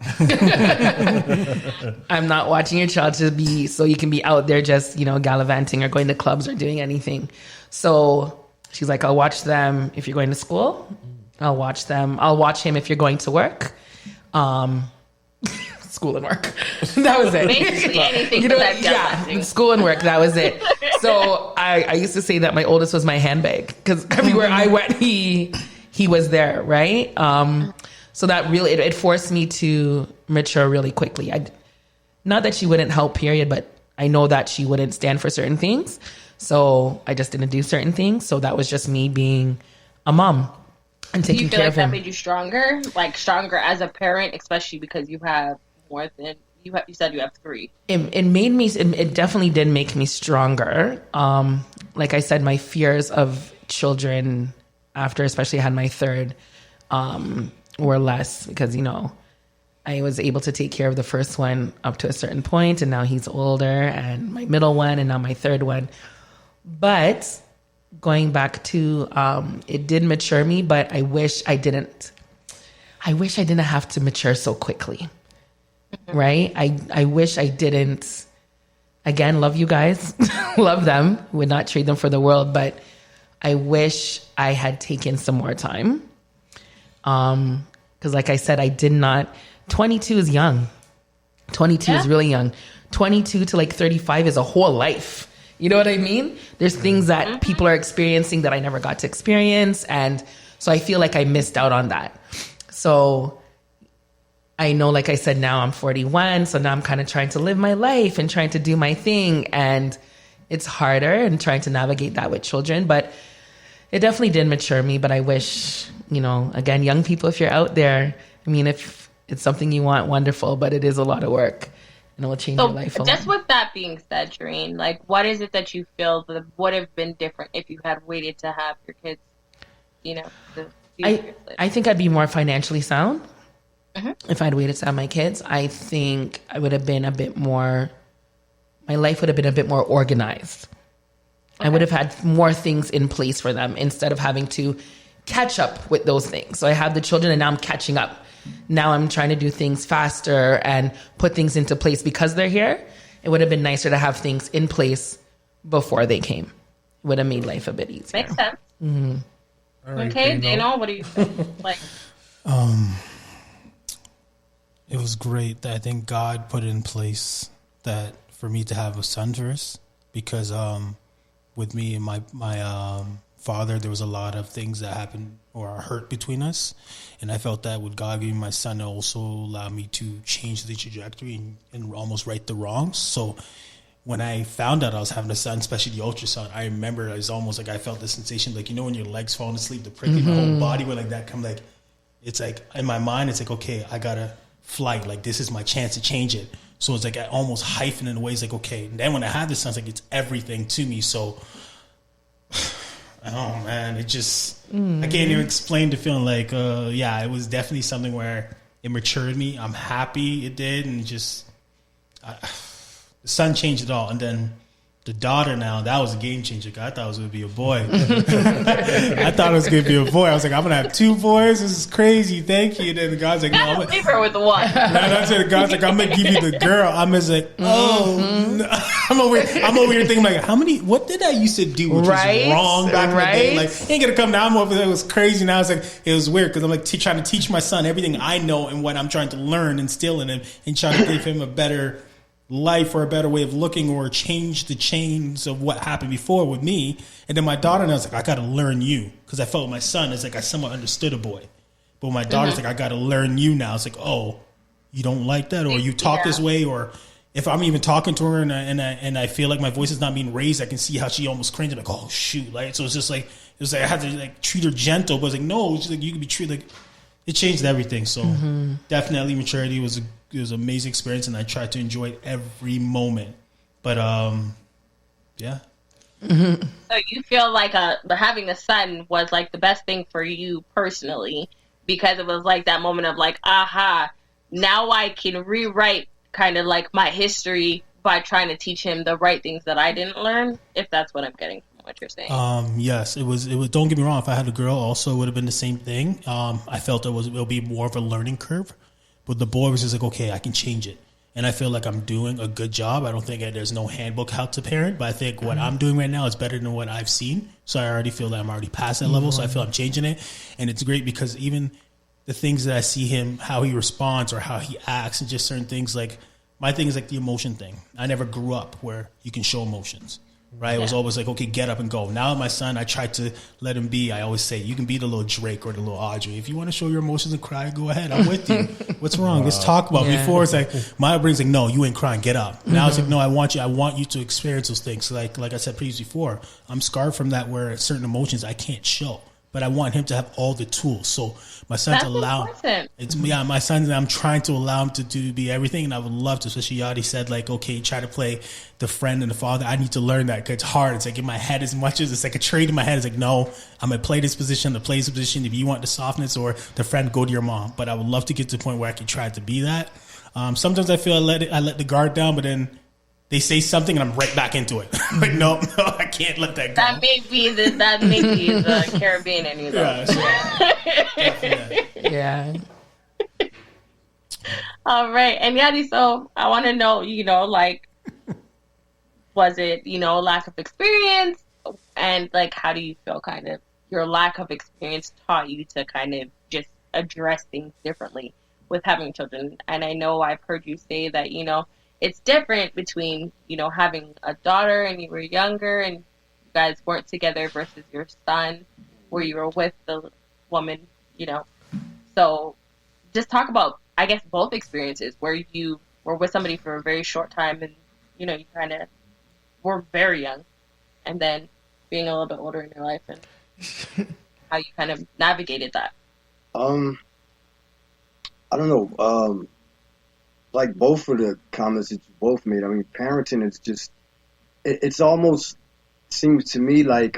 [SPEAKER 11] I'm not watching your child to be, so you can be out there just, gallivanting or going to clubs or doing anything. So she's like, I'll watch them if you're going to school. I'll watch him if you're going to work. School and work. That was it.
[SPEAKER 10] Basically anything.
[SPEAKER 11] School and work. That was it. So I used to say that my oldest was my handbag because everywhere I went, he was there, right? So that really it forced me to mature really quickly. Not that she wouldn't help, period, but I know that she wouldn't stand for certain things. So I just didn't do certain things. So that was just me being a mom and taking care of him.
[SPEAKER 10] Do you feel like that made you stronger? Like stronger as a parent, especially because you have more than you said you have 3.
[SPEAKER 11] It made me. It definitely did make me stronger. Like I said, my fears of children after, especially I had my third, were less because I was able to take care of the first one up to a certain point, and now he's older, and my middle one, and now my third one. But going back to, it did mature me, but I wish I didn't have to mature so quickly. Right? I wish I didn't, again, love you guys, love them, would not trade them for the world, but I wish I had taken some more time. Because like I said, I did not, 22 is young. 22 is really young. 22 to like 35 is a whole life. You know what I mean? There's things that people are experiencing that I never got to experience. And so I feel like I missed out on that. So I know, like I said, now I'm 41. So now I'm kind of trying to live my life and trying to do my thing. And it's harder and trying to navigate that with children. But it definitely did mature me. But I wish, you know, again, young people, if you're out there, I mean, if it's something you want, wonderful, but it is a lot of work. And it will change your life a lot.
[SPEAKER 10] Just with that being said, Jareen, like, what is it that you feel that would have been different if you had waited to have your kids, you know?
[SPEAKER 11] I think I'd be more financially sound if I'd waited to have my kids. I think I would have been a bit more, my life would have been a bit more organized. I would have had more things in place for them instead of having to catch up with those things. So I have the children and now I'm catching up. Now I'm trying to do things faster and put things into place because they're here. It would have been nicer to have things in place before they came. It would have made life a bit easier.
[SPEAKER 10] Makes sense.
[SPEAKER 11] Mm-hmm.
[SPEAKER 10] Right, okay, Dano, what do you think? Like,
[SPEAKER 9] it was great that I think God put it in place that for me to have a son first, because with me and my father, there was a lot of things that happened or are hurt between us, and I felt that with God giving my son, it also allowed me to change the trajectory and almost right the wrongs. So when I found out I was having a son, especially the ultrasound, I remember it was almost like I felt the sensation, like, you know, when your legs falling asleep, the prickling, my whole body went like that. Come like, it's like in my mind, it's like, okay, I gotta flight. Like, this is my chance to change it. So it's like I almost hyphen in a way. It's like, okay. And then when I had this son, it's like it's everything to me. So, oh man, it just I can't even explain the feeling. Like, yeah, it was definitely something where it matured me. I'm happy it did, and just. The son changed it all. And then the daughter now, that was a game changer. I thought it was going to be a boy. I thought it was going to be a boy. I was like, I'm going to have 2 boys. This is crazy. Thank you. And then God's like, no. I'm
[SPEAKER 10] leave her with the one.
[SPEAKER 9] That's it. God's like, I'm going to give you the girl. I'm just like, oh. No. I'm over here thinking, like, what did I used to do which was wrong back in the day? Like, ain't going to come now. I'm over there. It was crazy. Now it's like, it was weird because I'm like trying to teach my son everything I know and what I'm trying to learn and instill in him and trying to give him a better life or a better way of looking or change the chains of what happened before with me. And then my daughter, and I was like, I got to learn you. Because I felt with my son, it's like I somewhat understood a boy. But my daughter's like, I got to learn you now. It's like, oh, you don't like that? Or you talk this way? Or if I'm even talking to her and I feel like my voice is not being raised, I can see how she almost cringed. Like, oh, shoot. Like, so it's just like, it was like I had to like treat her gentle. But it's like, no, it's like you can be treated like, it changed everything. So definitely maturity was an amazing experience, and I tried to enjoy it every moment. But yeah.
[SPEAKER 10] So you feel like having a son was like the best thing for you personally, because it was like that moment of like, aha, now I can rewrite kind of like my history by trying to teach him the right things that I didn't learn, if that's what I'm getting from what you're saying.
[SPEAKER 9] Yes, it was. Don't get me wrong. If I had a girl, also it would have been the same thing. I felt it'll be more of a learning curve. But the boy was just like, okay, I can change it. And I feel like I'm doing a good job. I don't think there's no handbook how to parent, but I think what I'm doing right now is better than what I've seen. So I already feel that I'm already past that level. So I feel I'm changing it. And it's great because even the things that I see him, how he responds or how he acts and just certain things, like my thing is like the emotion thing. I never grew up where you can show emotions. Right? It was always like, okay, get up and go. Now my son, I try to let him be. I always say, you can be the little Drake or the little Audrey. If you want to show your emotions and cry, go ahead. I'm with you. What's wrong? Let's talk about it. Before it's like, my upbringing's like, no, you ain't crying. Get up. Now it's like, no, I want you to experience those things. Like I said previously before, I'm scarred from that where certain emotions I can't show. But I want him to have all the tools. So my son's my son, I'm trying to allow him to be everything. And I would love to, especially Yadi said, like, okay, try to play the friend and the father. I need to learn that because it's hard. It's like in my head as much as it's like a trade in my head. It's like, no, I'm going to play this position, to play this position. If you want the softness or the friend, go to your mom. But I would love to get to the point where I can try to be that. Sometimes I feel I let the guard down, but then they say something and I'm right back into it. Like, no, I can't let that go.
[SPEAKER 10] That may be the Caribbean in you, though.
[SPEAKER 11] Yeah.
[SPEAKER 10] All right. And Yadi, so I want to know, like, was it, lack of experience? And, like, how do you feel kind of your lack of experience taught you to kind of just address things differently with having children? And I know I've heard you say that, it's different between, having a daughter and you were younger and you guys weren't together versus your son where you were with the woman, So just talk about, I guess, both experiences where you were with somebody for a very short time and, you kind of were very young, and then being a little bit older in your life and how you kind of navigated that.
[SPEAKER 12] I don't know. Like both of the comments that you both made, I mean, parenting is just, it's almost seems to me like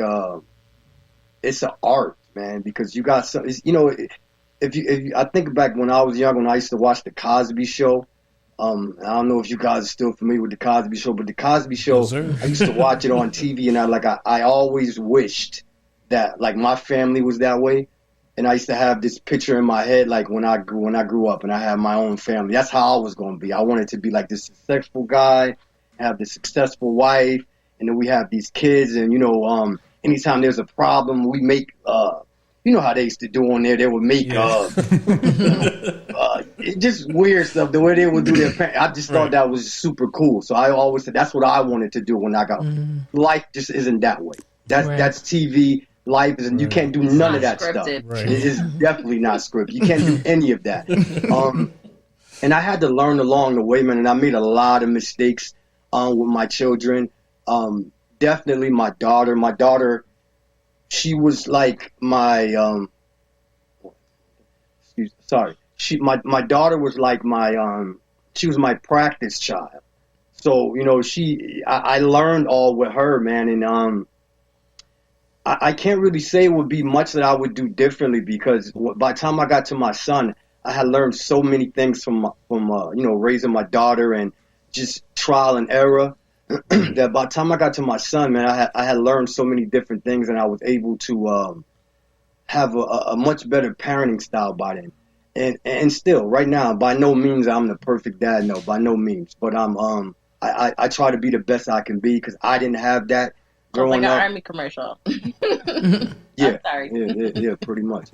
[SPEAKER 12] it's an art, man, because you got some, if you I think back when I was young, when I used to watch The Cosby Show. I don't know if you guys are still familiar with The Cosby Show, but The Cosby Show, I used to watch it on TV, and I always wished that like my family was that way. And I used to have this picture in my head, like when I grew up and I had my own family. That's how I was going to be. I wanted to be like this successful guy, have this successful wife, and then we have these kids. And anytime there's a problem, we make how they used to do on there. They would make just weird stuff. The way they would do their parents. I just thought that was super cool. So I always said that's what I wanted to do when I got. Life just isn't that way. That's TV. Life is, and you can't do none of that stuff. Right. It is definitely not scripted. You can't do any of that. And I had to learn along the way, man. And I made a lot of mistakes with my children. Definitely my daughter. My daughter, she was like my my daughter was like my she was my practice child. So I learned all with her, man. And I can't really say it would be much that I would do differently, because by the time I got to my son, I had learned so many things from raising my daughter and just trial and error that by the time I got to my son, man, I had learned so many different things, and I was able to have a much better parenting style by then. And still, right now, by no means I'm the perfect dad, no, by no means. But I try to be the best I can be, because I didn't have that.
[SPEAKER 10] Like an Army commercial.
[SPEAKER 12] Yeah, yeah, pretty much.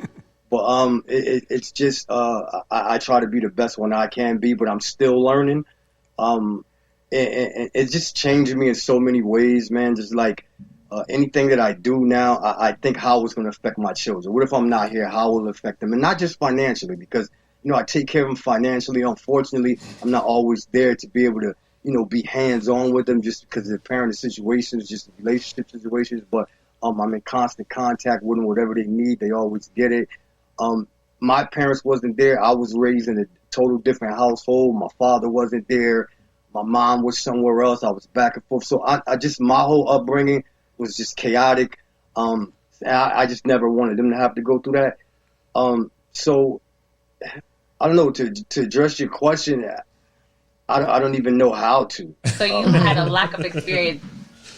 [SPEAKER 12] But it's just I try to be the best one I can be, but I'm still learning. And it just changed me in so many ways, man. Just like anything that I do now, I think how it's going to affect my children. What if I'm not here? How will it affect them? And not just financially, because I take care of them financially. Unfortunately, I'm not always there to be able to be hands-on with them, just because of the parenting situations, just relationship situations. But I'm in constant contact with them. Whatever they need, they always get it. My parents wasn't there. I was raised in a total different household. My father wasn't there. My mom was somewhere else. I was back and forth. So I just, my whole upbringing was just chaotic. I just never wanted them to have to go through that. So I don't know, to address your question, I don't even know how to.
[SPEAKER 10] So you had a lack of experience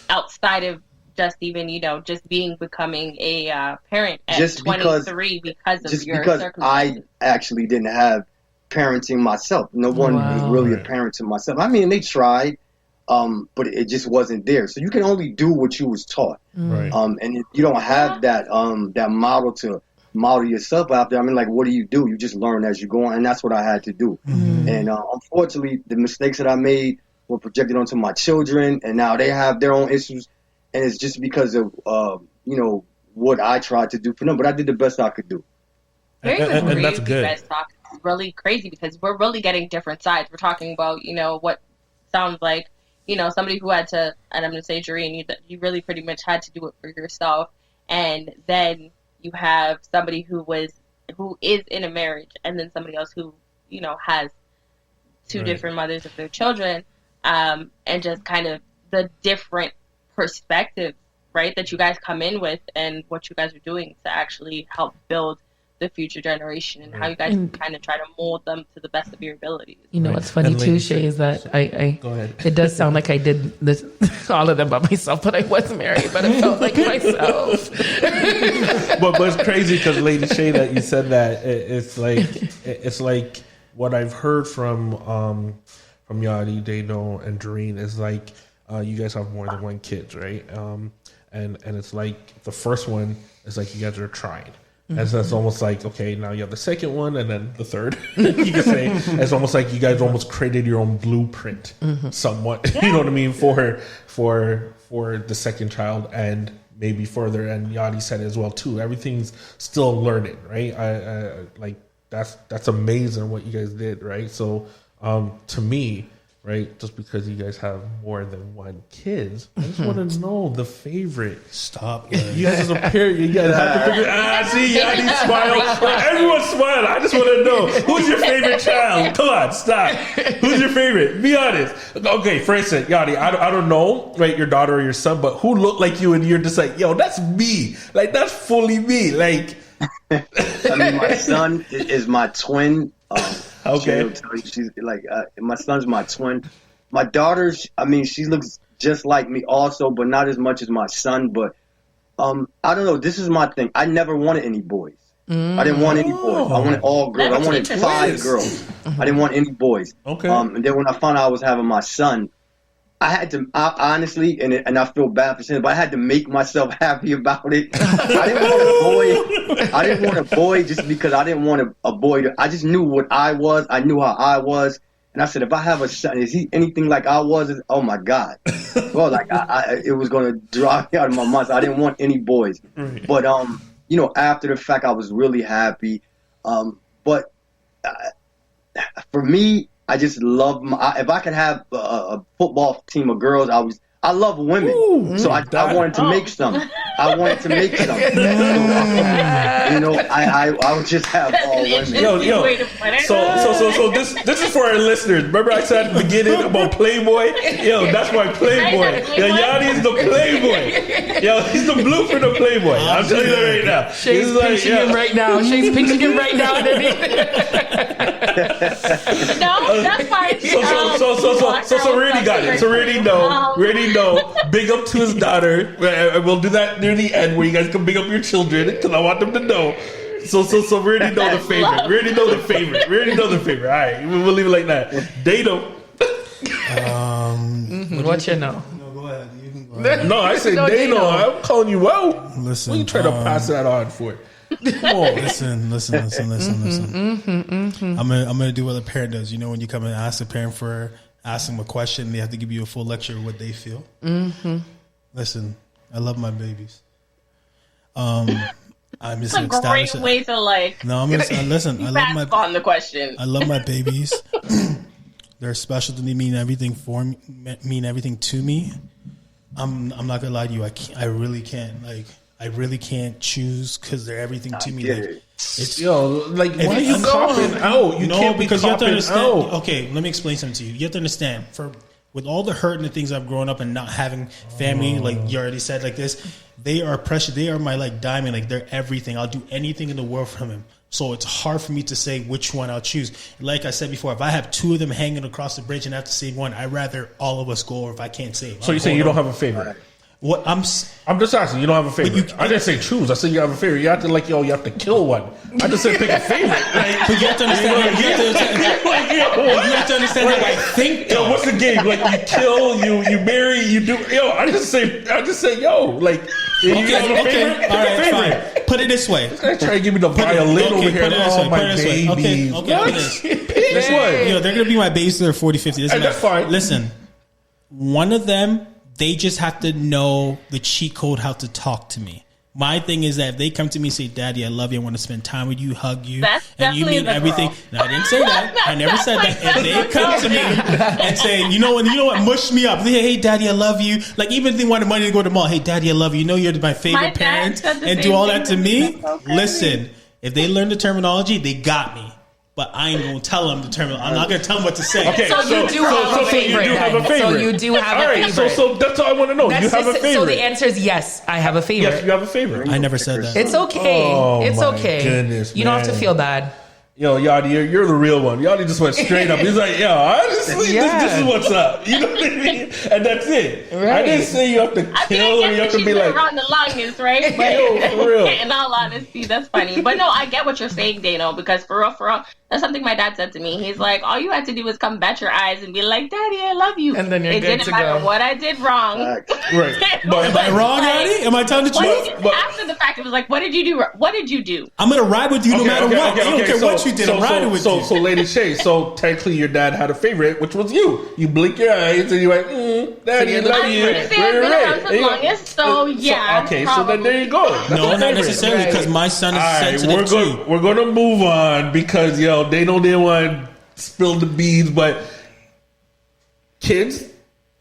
[SPEAKER 10] outside of just even, just becoming a parent at just 23 because of your circumstances.
[SPEAKER 12] I actually didn't have parenting myself. No one was really a parent to myself. I mean, they tried, but it just wasn't there. So you can only do what you was taught.
[SPEAKER 8] Right.
[SPEAKER 12] And if you don't have that model to model yourself after, I mean, like, what do? You just learn as you go on, and that's what I had to do. Mm-hmm. And unfortunately, the mistakes that I made were projected onto my children, and now they have their own issues, and it's just because of what I tried to do for them. But I did the best I could do.
[SPEAKER 10] And that's good. You guys talk really crazy, because we're really getting different sides. We're talking about what sounds like somebody who had to, and I'm going to say Jareen, you really pretty much had to do it for yourself, and then you have somebody who is in a marriage, and then somebody else who, has two different mothers of their children, and just kind of the different perspective, right, that you guys come in with, and what you guys are doing to actually help build the future generation and how you guys kind of try to mold them to the best of your abilities.
[SPEAKER 11] You know what's funny too, Shay, is that I
[SPEAKER 8] go ahead.
[SPEAKER 11] It does sound like I did this all of them by myself, but I was married, but it felt like myself.
[SPEAKER 8] but it's crazy because Lady Shay, that you said that it's like what I've heard from Yachty, Dano, and Doreen is like you guys have more than one kid, right? And it's like the first one is like you guys are trying. And so it's almost like, okay, now you have the second one and then the third. You could say it's almost like you guys almost created your own blueprint somewhat. You know what I mean? For the second child and maybe further. And Yachty said it as well too. Everything's still learning, right? I like that's amazing what you guys did, right? So to me, right, just because you guys have more than one kids, I just want to know the favorite.
[SPEAKER 9] Stop.
[SPEAKER 8] You guys as a parent, you guys have to figure. See, Yachty smile. Everyone smile. I just want to know who's your favorite child. Come on, stop. Who's your favorite? Be honest. Okay, for instance, Yachty, I don't know, right, your daughter or your son, but who looked like you and you're just like, yo, that's me. Like that's fully me. Like,
[SPEAKER 12] I mean, my son is my twin.
[SPEAKER 8] Okay.
[SPEAKER 12] She's like, my son's my twin. My daughter, I mean, she looks just like me also, but not as much as my son. But I don't know. This is my thing. I never wanted any boys. I didn't want any boys. I wanted all girls. I wanted 5 girls. I didn't want any boys.
[SPEAKER 8] Okay.
[SPEAKER 12] And then when I found out I was having my son, I had to, honestly, and I feel bad for saying it, but I had to make myself happy about it. I didn't want a boy. I didn't want a boy just because I didn't want a boy. I just knew what I was. I knew how I was. And I said, if I have a son, is he anything like I was? Oh, my God. Well, like, it was going to drive me out of my mind. So I didn't want any boys. But, you know, after the fact, I was really happy. But for me, I just love if I could have a football team of girls, I love women. Ooh, so I wanted to make some. I wanted to make some. You know, I would just have all women.
[SPEAKER 8] So this is for our listeners. Remember I said at the beginning about Playboy? Yo, that's my Playboy. Yo, Yachty is the Playboy. Yo, he's the blueprint of Playboy. I'm telling you that right now.
[SPEAKER 11] Shay's pinching him right now. Shay's pinching him right now.
[SPEAKER 10] No, that's fine.
[SPEAKER 8] So we already got it. So we already know. Big up to his daughter. We'll do that near the end where you guys can big up your children because I want them to know. So we already know the favorite. We already know the favorite. All right, we'll leave it like that. Dado.
[SPEAKER 11] What you know?
[SPEAKER 9] No, go ahead. You can go ahead.
[SPEAKER 8] No, I said Dado. I'm calling you out.
[SPEAKER 9] Listen.
[SPEAKER 8] What are you trying to pass that on for? Come on.
[SPEAKER 9] Listen. I'm gonna do what a parent does. You know, when you come and ask a parent ask them a question, they have to give you a full lecture of what they feel. Listen, I love my babies. I'm just
[SPEAKER 10] it's a great way to like.
[SPEAKER 9] No, I'm gonna listen. I love my
[SPEAKER 10] on the question.
[SPEAKER 9] I love my babies. They're special to me. Mean everything to me. I'm not gonna lie to you. I really can't. Like, I really can't choose because they're everything to me. Like, it's
[SPEAKER 8] why are you copping out? You can't
[SPEAKER 9] because
[SPEAKER 8] be
[SPEAKER 9] you have to understand.
[SPEAKER 8] Out.
[SPEAKER 9] Okay, let me explain something to you. You have to understand. With all the hurt and the things I've grown up and not having family, like you already said, like this, they are precious. They are my like diamond. Like they're everything. I'll do anything in the world for him. So it's hard for me to say which one I'll choose. Like I said before, if I have 2 of them hanging across the bridge and I have to save one, I'd rather all of us go. Or if I can't save,
[SPEAKER 8] so you say you don't have a favorite?
[SPEAKER 9] What I'm just asking. You don't have a favorite.
[SPEAKER 8] I didn't say choose. I said you have a favorite. You have to you have to kill one. I just said pick a favorite. Like,
[SPEAKER 9] but you have to understand. You have to understand how I think.
[SPEAKER 8] Yo, what's the game? Like you kill, you marry, you do. Yo, I just say yo. Like
[SPEAKER 9] okay. All right, fine. Put it this way.
[SPEAKER 8] This guy trying to give me the violin over here. Oh my baby.
[SPEAKER 9] Okay. This way. Yo, they're gonna be my babies. They're 40, 50.
[SPEAKER 8] That's fine.
[SPEAKER 9] Listen, one of them. They just have to know the cheat code how to talk to me. My thing is that if they come to me and say, Daddy, I love you, I want to spend time with you, hug you, and you mean everything. No, I didn't say that. I never said that. If they come to me and say, you know what, mush me up. Hey, Daddy, I love you. Like, even if they wanted money to go to the mall, hey, Daddy, I love you. You know you're my favorite parent. And do all that to me. Listen, if they learn the terminology, they got me. but I ain't gonna tell him the term. I'm not gonna tell him what to say.
[SPEAKER 11] Okay, so you do have a favorite. So you do have a favorite.
[SPEAKER 8] So that's all I want to know. You have a favorite.
[SPEAKER 11] So the answer is yes. I have a favorite.
[SPEAKER 8] Yes, you have a favorite.
[SPEAKER 9] I never said that.
[SPEAKER 11] It's okay.
[SPEAKER 8] Oh,
[SPEAKER 11] it's okay.
[SPEAKER 8] Goodness,
[SPEAKER 11] you don't have to feel bad.
[SPEAKER 8] Yo, Yachty, you're the real one. Yachty just went straight up. He's like, yo, honestly, this is what's up. You know what I mean? And that's it. Right. I didn't say you have to kill or you have to be like
[SPEAKER 10] around the longest, right? But
[SPEAKER 8] yo, for real.
[SPEAKER 10] In all honesty, that's funny. But no, I get what you're saying, Dano, because for real, that's something my dad said to me. He's like, all you had to do was come bat your eyes and be like, Daddy, I love you.
[SPEAKER 11] And then you're
[SPEAKER 10] it
[SPEAKER 11] good
[SPEAKER 10] didn't
[SPEAKER 11] to
[SPEAKER 10] matter
[SPEAKER 11] go.
[SPEAKER 10] what I did wrong.
[SPEAKER 8] Right.
[SPEAKER 9] But am I wrong, Yachty? Am I telling the truth?
[SPEAKER 10] After the fact, it was like, what did you do? What did you do?
[SPEAKER 9] I'm gonna ride with you no matter what. I don't care what you did. I'm riding with you.
[SPEAKER 8] So, Lady Shay, so technically your dad had a favorite, which was you. You blink your eyes and you're like, Daddy, I love you.
[SPEAKER 10] I've been around for the longest, so yeah.
[SPEAKER 8] Okay, so then there you go. That's
[SPEAKER 9] no, not necessarily, because my son is sensitive too.
[SPEAKER 8] We're gonna move on because they know they want to spill the beans, but kids,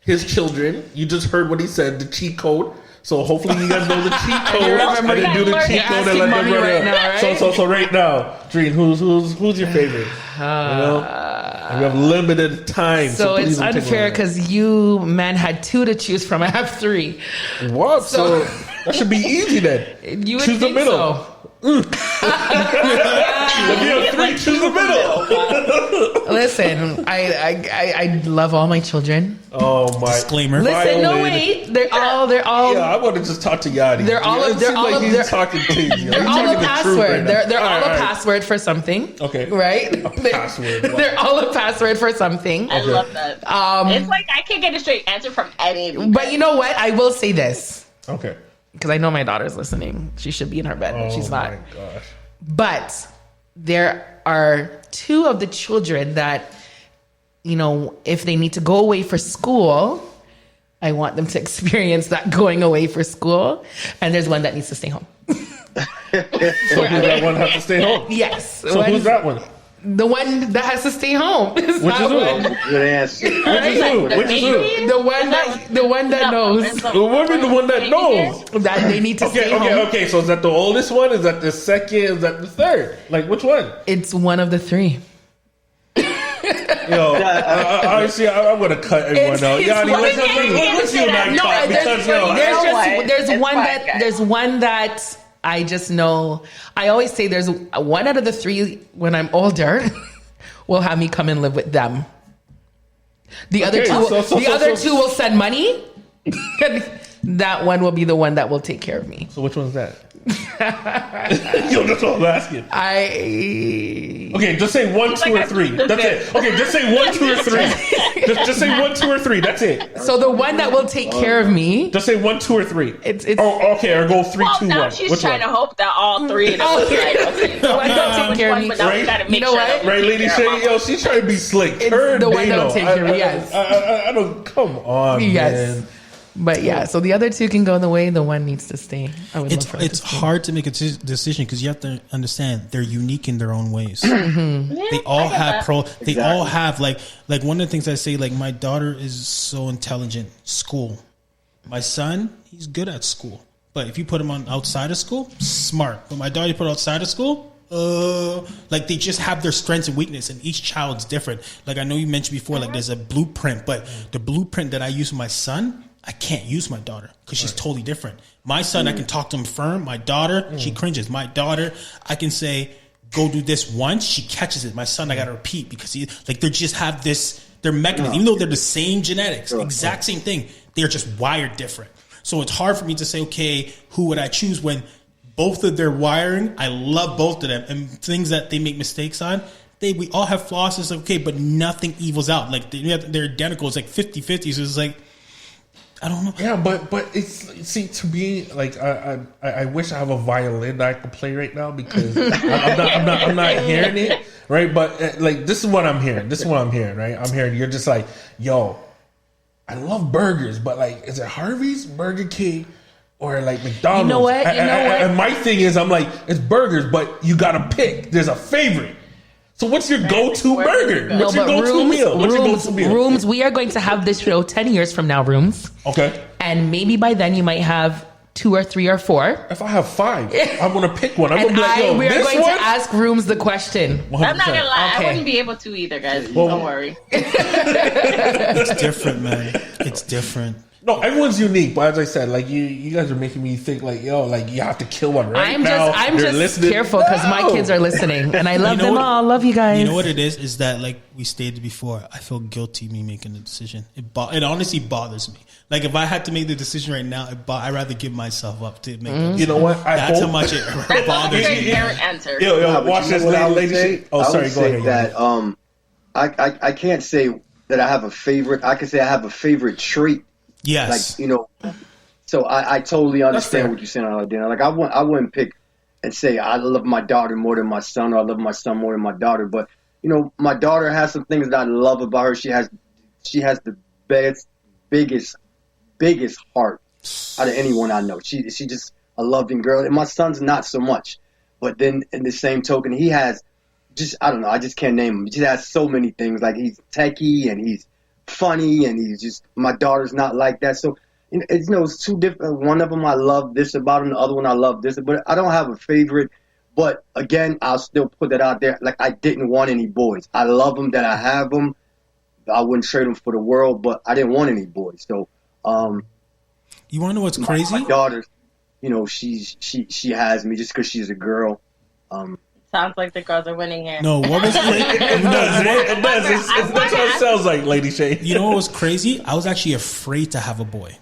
[SPEAKER 8] his children, you just heard what he said, the cheat code. So hopefully you guys know the cheat code. I didn't do the cheat code and let them run right now, right? So right now, Dreen, who's your favorite? We have limited time.
[SPEAKER 11] So it's unfair because you men had 2 to choose from. I have 3.
[SPEAKER 8] What? So that should be easy then.
[SPEAKER 11] You would
[SPEAKER 8] choose the
[SPEAKER 11] think
[SPEAKER 8] middle.
[SPEAKER 11] So.
[SPEAKER 8] If you have 3, choose the middle.
[SPEAKER 11] Listen, I love all my children.
[SPEAKER 8] Oh my!
[SPEAKER 9] Disclaimer.
[SPEAKER 11] Listen, no wait. They're all.
[SPEAKER 8] Yeah, I want to just talk to Yachty.
[SPEAKER 11] They're all a
[SPEAKER 8] password.
[SPEAKER 11] They're all a password for something.
[SPEAKER 8] Okay.
[SPEAKER 11] Right?
[SPEAKER 8] Password.
[SPEAKER 11] They're all a password for something.
[SPEAKER 10] I love that. It's like I can't get a straight answer from any.
[SPEAKER 11] But you know what? I will say this.
[SPEAKER 8] Okay.
[SPEAKER 11] Because I know my daughter's listening. She should be in her bed, but she's not.
[SPEAKER 8] Oh my gosh.
[SPEAKER 11] But there are 2 of the children that, if they need to go away for school, I want them to experience that going away for school. And there's one that needs to stay home.
[SPEAKER 8] So who's that one have to stay home?
[SPEAKER 11] Yes.
[SPEAKER 8] So who's that one?
[SPEAKER 11] The one that has to stay home.
[SPEAKER 8] Which is who?
[SPEAKER 12] Good answer.
[SPEAKER 8] Which is who?
[SPEAKER 11] The one that knows.
[SPEAKER 8] What do you mean the one that knows?
[SPEAKER 11] That they need to stay home.
[SPEAKER 8] Okay. So is that the oldest one? Is that the second? Is that the third? Like which one?
[SPEAKER 11] It's one of the 3.
[SPEAKER 8] Yo, honestly, I'm gonna cut everyone out. Let's you and I talk because
[SPEAKER 11] there's one that I just know. I always say there's one out of the 3 when I'm older will have me come and live with them. The other two will send money. That one will be the one that will take care of me.
[SPEAKER 8] So which one's that? Yo, that's all I'm asking. Okay, just say 1, 2, or 3. That's it. Okay, just say 1, 2, or 3. Just say 1, 2, or 3. That's it.
[SPEAKER 11] So the one that will take care of me.
[SPEAKER 8] Just say 1, 2, or 3.
[SPEAKER 11] It's
[SPEAKER 8] okay, or go 3, 2, 1.
[SPEAKER 10] Now she's trying to hope that all 3 of them was like, okay,
[SPEAKER 11] the one that take care of me.
[SPEAKER 8] Right?
[SPEAKER 11] You know what?
[SPEAKER 8] Right, Lady Shay? Yo, she's trying to be slick. Her
[SPEAKER 11] the one
[SPEAKER 8] that
[SPEAKER 11] will take care of me. Yes.
[SPEAKER 8] I don't. Come on, man.
[SPEAKER 11] But yeah, so the other 2 can go the way. The one needs to stay.
[SPEAKER 9] It's hard to make a decision because you have to understand they're unique in their own ways.
[SPEAKER 11] Mm-hmm.
[SPEAKER 9] They all have They all have like one of the things I say. Like my daughter is so intelligent. School. My son, he's good at school. But if you put him on outside of school, smart. But my daughter, you put outside of school, like they just have their strengths and weakness, and each child's different. Like I know you mentioned before, like there's a blueprint, but the blueprint that I use with my son, I can't use my daughter because she's totally different. My son, I can talk to him firm. My daughter, she cringes. My daughter, I can say, go do this once. She catches it. My son, I got to repeat because they just have their mechanism. Even though they're the same genetics, exact same thing, they're just wired different. So it's hard for me to say, okay, who would I choose when both of their wiring, I love both of them. And things that they make mistakes on, we all have flaws. It's okay, but nothing evils out. Like they're identical. It's like 50-50. So it's like, I don't know.
[SPEAKER 8] Yeah, but to me, like I wish I have a violin that I could play right now because I'm not hearing it, right? But like this is what I'm hearing. Right? I'm hearing you're just like, yo, I love burgers, but like, is it Harvey's, Burger King, or like McDonald's?
[SPEAKER 11] You know what?
[SPEAKER 8] And my thing is, I'm like, it's burgers, but you gotta pick. There's a favorite. So what's your go-to burger? What's your go-to meal?
[SPEAKER 11] Rooms, we are going to have this show 10 years from now, Rooms.
[SPEAKER 8] Okay.
[SPEAKER 11] And maybe by then you might have 2 or 3 or 4.
[SPEAKER 8] If I have 5, I'm going to pick one. I'm going to be like,
[SPEAKER 11] we are going
[SPEAKER 8] one?
[SPEAKER 11] to ask Rooms the question.
[SPEAKER 8] 100%.
[SPEAKER 10] I'm not going to lie.
[SPEAKER 11] Okay.
[SPEAKER 10] I wouldn't be able to either, guys. Don't worry.
[SPEAKER 9] It's different, man. It's different.
[SPEAKER 8] No, everyone's unique, but as I said, like you guys are making me think like, yo, like you have to kill one right now.
[SPEAKER 11] I'm just careful because my kids are listening, and I love them all. Love you guys.
[SPEAKER 9] You know what it is? Is that like we stated before? I feel guilty me making the decision. It honestly bothers me. Like if I had to make the decision right now, I'd rather give myself up to make. Mm-hmm.
[SPEAKER 8] You know what?
[SPEAKER 9] That's how much it bothers me.
[SPEAKER 10] That's a answer.
[SPEAKER 8] Yo, watch this now, ladies. Oh, sorry. Go ahead.
[SPEAKER 12] That I can't say that I have a favorite. I can say I have a favorite trait.
[SPEAKER 9] Yes.
[SPEAKER 12] Like, so I totally understand what you're saying, Aladina. Like I wouldn't pick and say I love my daughter more than my son, or I love my son more than my daughter. But my daughter has some things that I love about her. She has the biggest heart out of anyone I know. She's just a loving girl, and my son's not so much. But then in the same token, he has I don't know. I just can't name him. He just has so many things. Like he's techie and he's funny, and he's just, my daughter's not like that. So it's two different. One of them I love this about him, the other one I love this, but I don't have a favorite. But again, I'll still put that out there. Like I didn't want any boys. I love them that I have them. I wouldn't trade them for the world, but I didn't want any boys. So
[SPEAKER 9] you want to know what's crazy?
[SPEAKER 12] My daughter, she has me just because she's a girl.
[SPEAKER 10] Sounds like the girls are winning here.
[SPEAKER 9] No, what was
[SPEAKER 8] it does. That's what it sounds like, Lady Shay.
[SPEAKER 9] You know what was crazy? I was actually afraid to have a boy.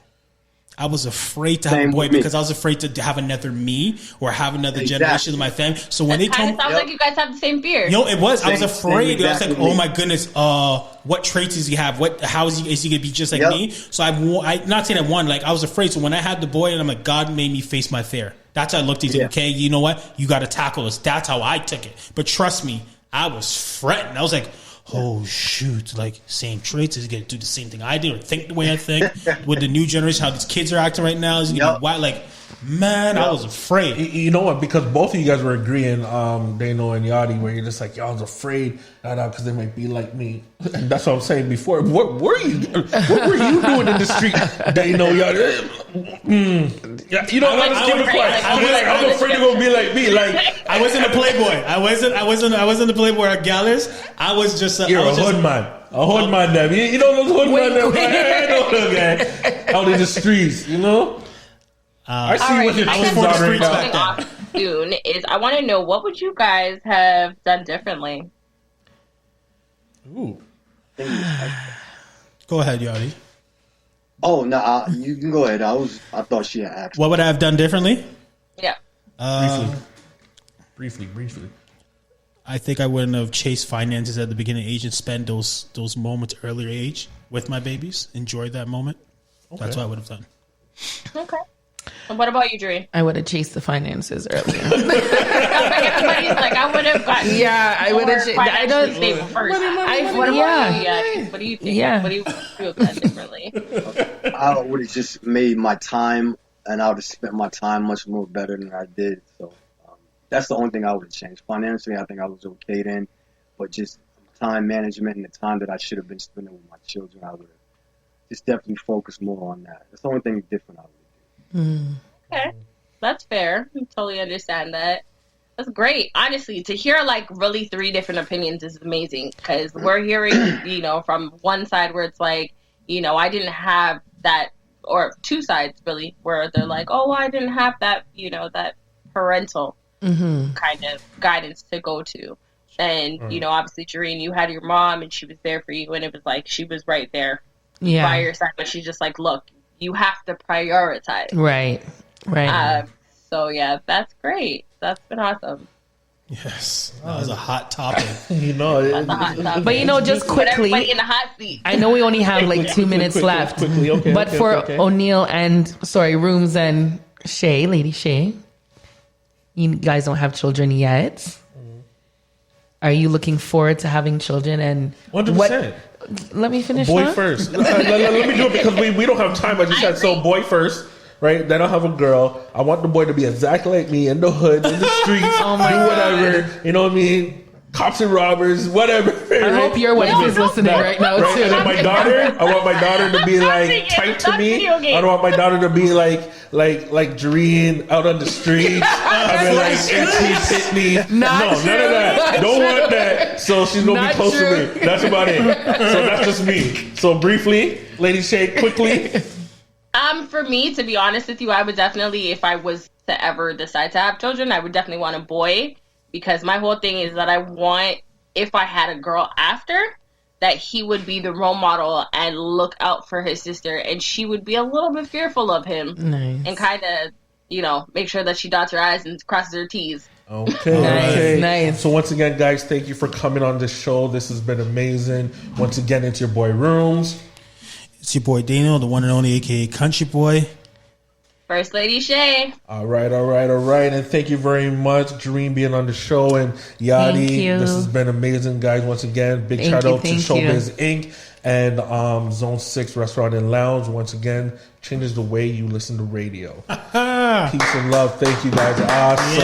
[SPEAKER 9] I was afraid to have a boy because I was afraid to have another me or have another generation of my family. So when they told me,
[SPEAKER 10] sounds like you guys have the same fear.
[SPEAKER 9] It was. I was afraid. I was like, oh my goodness, what traits does he have? How is he going to be just like me? So I'm not saying I won. Like I was afraid. So when I had the boy, and I'm like, God made me face my fear. That's how I looked at it. Okay, you know what? You got to tackle this. That's how I took it. But trust me, I was fretting. I was like, oh shoot, like same traits, is he gonna do the same thing I did or think the way I think with the new generation, how these kids are acting right now, is he gonna be wild? Like, man, I was afraid.
[SPEAKER 8] You know what? Because both of you guys were agreeing, Dano and Yachty, where you're just like, y'all was afraid because they might be like me. And that's what I'm saying before. What were you doing in the street, Dano, Yachty? You know, I'm afraid you're gonna be like me. Like
[SPEAKER 9] I wasn't a playboy. I wasn't a playboy at Gallus. I was just
[SPEAKER 8] you're a hood man. A hood man, them. You know those hood man, them. I know them, man. Out in the streets, you know. I see what your kids are right now.
[SPEAKER 10] Soon is I want to know, what would you guys have done differently?
[SPEAKER 8] Ooh.
[SPEAKER 9] Go ahead, Yachty.
[SPEAKER 12] Oh no, you can go ahead. I thought she had asked.
[SPEAKER 9] What would I have done differently?
[SPEAKER 10] Yeah.
[SPEAKER 8] Briefly.
[SPEAKER 9] I think I wouldn't have chased finances at the beginning age and spend those moments earlier age with my babies. Enjoyed that moment. Okay. That's what I would have done.
[SPEAKER 10] Okay. And what about you, Dre?
[SPEAKER 11] I would have chased the finances earlier.
[SPEAKER 10] Everybody's like, I would have gotten.
[SPEAKER 11] Yeah, I would have. I don't.
[SPEAKER 10] Stable first. What do you think?
[SPEAKER 11] Yeah.
[SPEAKER 10] What do you have done differently?
[SPEAKER 12] I would have just made my time, and I would have spent my time much more better than I did. So that's the only thing I would have changed. Financially, I think I was okay then, but just time management and the time that I should have been spending with my children, I would have just definitely focused more on that. That's the only thing different I would do.
[SPEAKER 10] Okay, that's fair. I totally understand that. That's great. Honestly, to hear like really 3 different opinions is amazing, because we're hearing, from one side where it's like, I didn't have that, or 2 sides really, where they're like, oh, I didn't have that, that parental kind of guidance to go to. And, obviously, Jareen, you had your mom and she was there for you, and it was like she was right there by your side, but she's just like, look, you have to prioritize.
[SPEAKER 11] Right.
[SPEAKER 10] So, yeah, that's great. That's been awesome.
[SPEAKER 9] Yes. That was a hot topic.
[SPEAKER 11] But, just quickly.
[SPEAKER 10] Everybody in the hot seat.
[SPEAKER 11] I know we only have like 2 minutes left. But for O'Neill and, Rooms and Shay, Lady Shay, you guys don't have children yet. Are you looking forward to having children? And
[SPEAKER 8] 100%.
[SPEAKER 11] Let me finish.
[SPEAKER 8] Boy first. Let me do it because we don't have time. I just said so. Boy first, right? Then I'll have a girl. I want the boy to be exactly like me in the hood, in the streets, do whatever. You know what I mean? cops and robbers, whatever.
[SPEAKER 11] I hope your wife is listening right now too.
[SPEAKER 8] And then my daughter, I want my daughter to be like tight to me. I don't want my daughter to be like Jareen out on the streets. I mean, like, please hit me. None of that. Don't want that. So she's gonna be close to me. That's about it. So that's just me. So briefly, Lady Shay, quickly.
[SPEAKER 10] For me, to be honest with you, I would definitely, if I was to ever decide to have children, I would definitely want a boy, because my whole thing is that I want, if I had a girl after, that he would be the role model and look out for his sister, and she would be a little bit fearful of him.
[SPEAKER 11] Nice.
[SPEAKER 10] And kind of, make sure that she dots her I's and crosses her T's.
[SPEAKER 8] Okay.
[SPEAKER 11] Nice.
[SPEAKER 8] So once again, guys, thank you for coming on this show. This has been amazing. Once again, it's your boy Rooms.
[SPEAKER 9] It's your boy Dano, the one and only AKA Country Boy.
[SPEAKER 10] First Lady Shay.
[SPEAKER 8] All right. And thank you very much, Dream, being on the show, and Yadi.
[SPEAKER 11] Thank you.
[SPEAKER 8] This has been amazing, guys. Once again, big shout out to Showbiz Inc. and Zone 6 Restaurant and Lounge. Once again, changes the way you listen to radio. Peace and love. Thank you, guys. Awesome.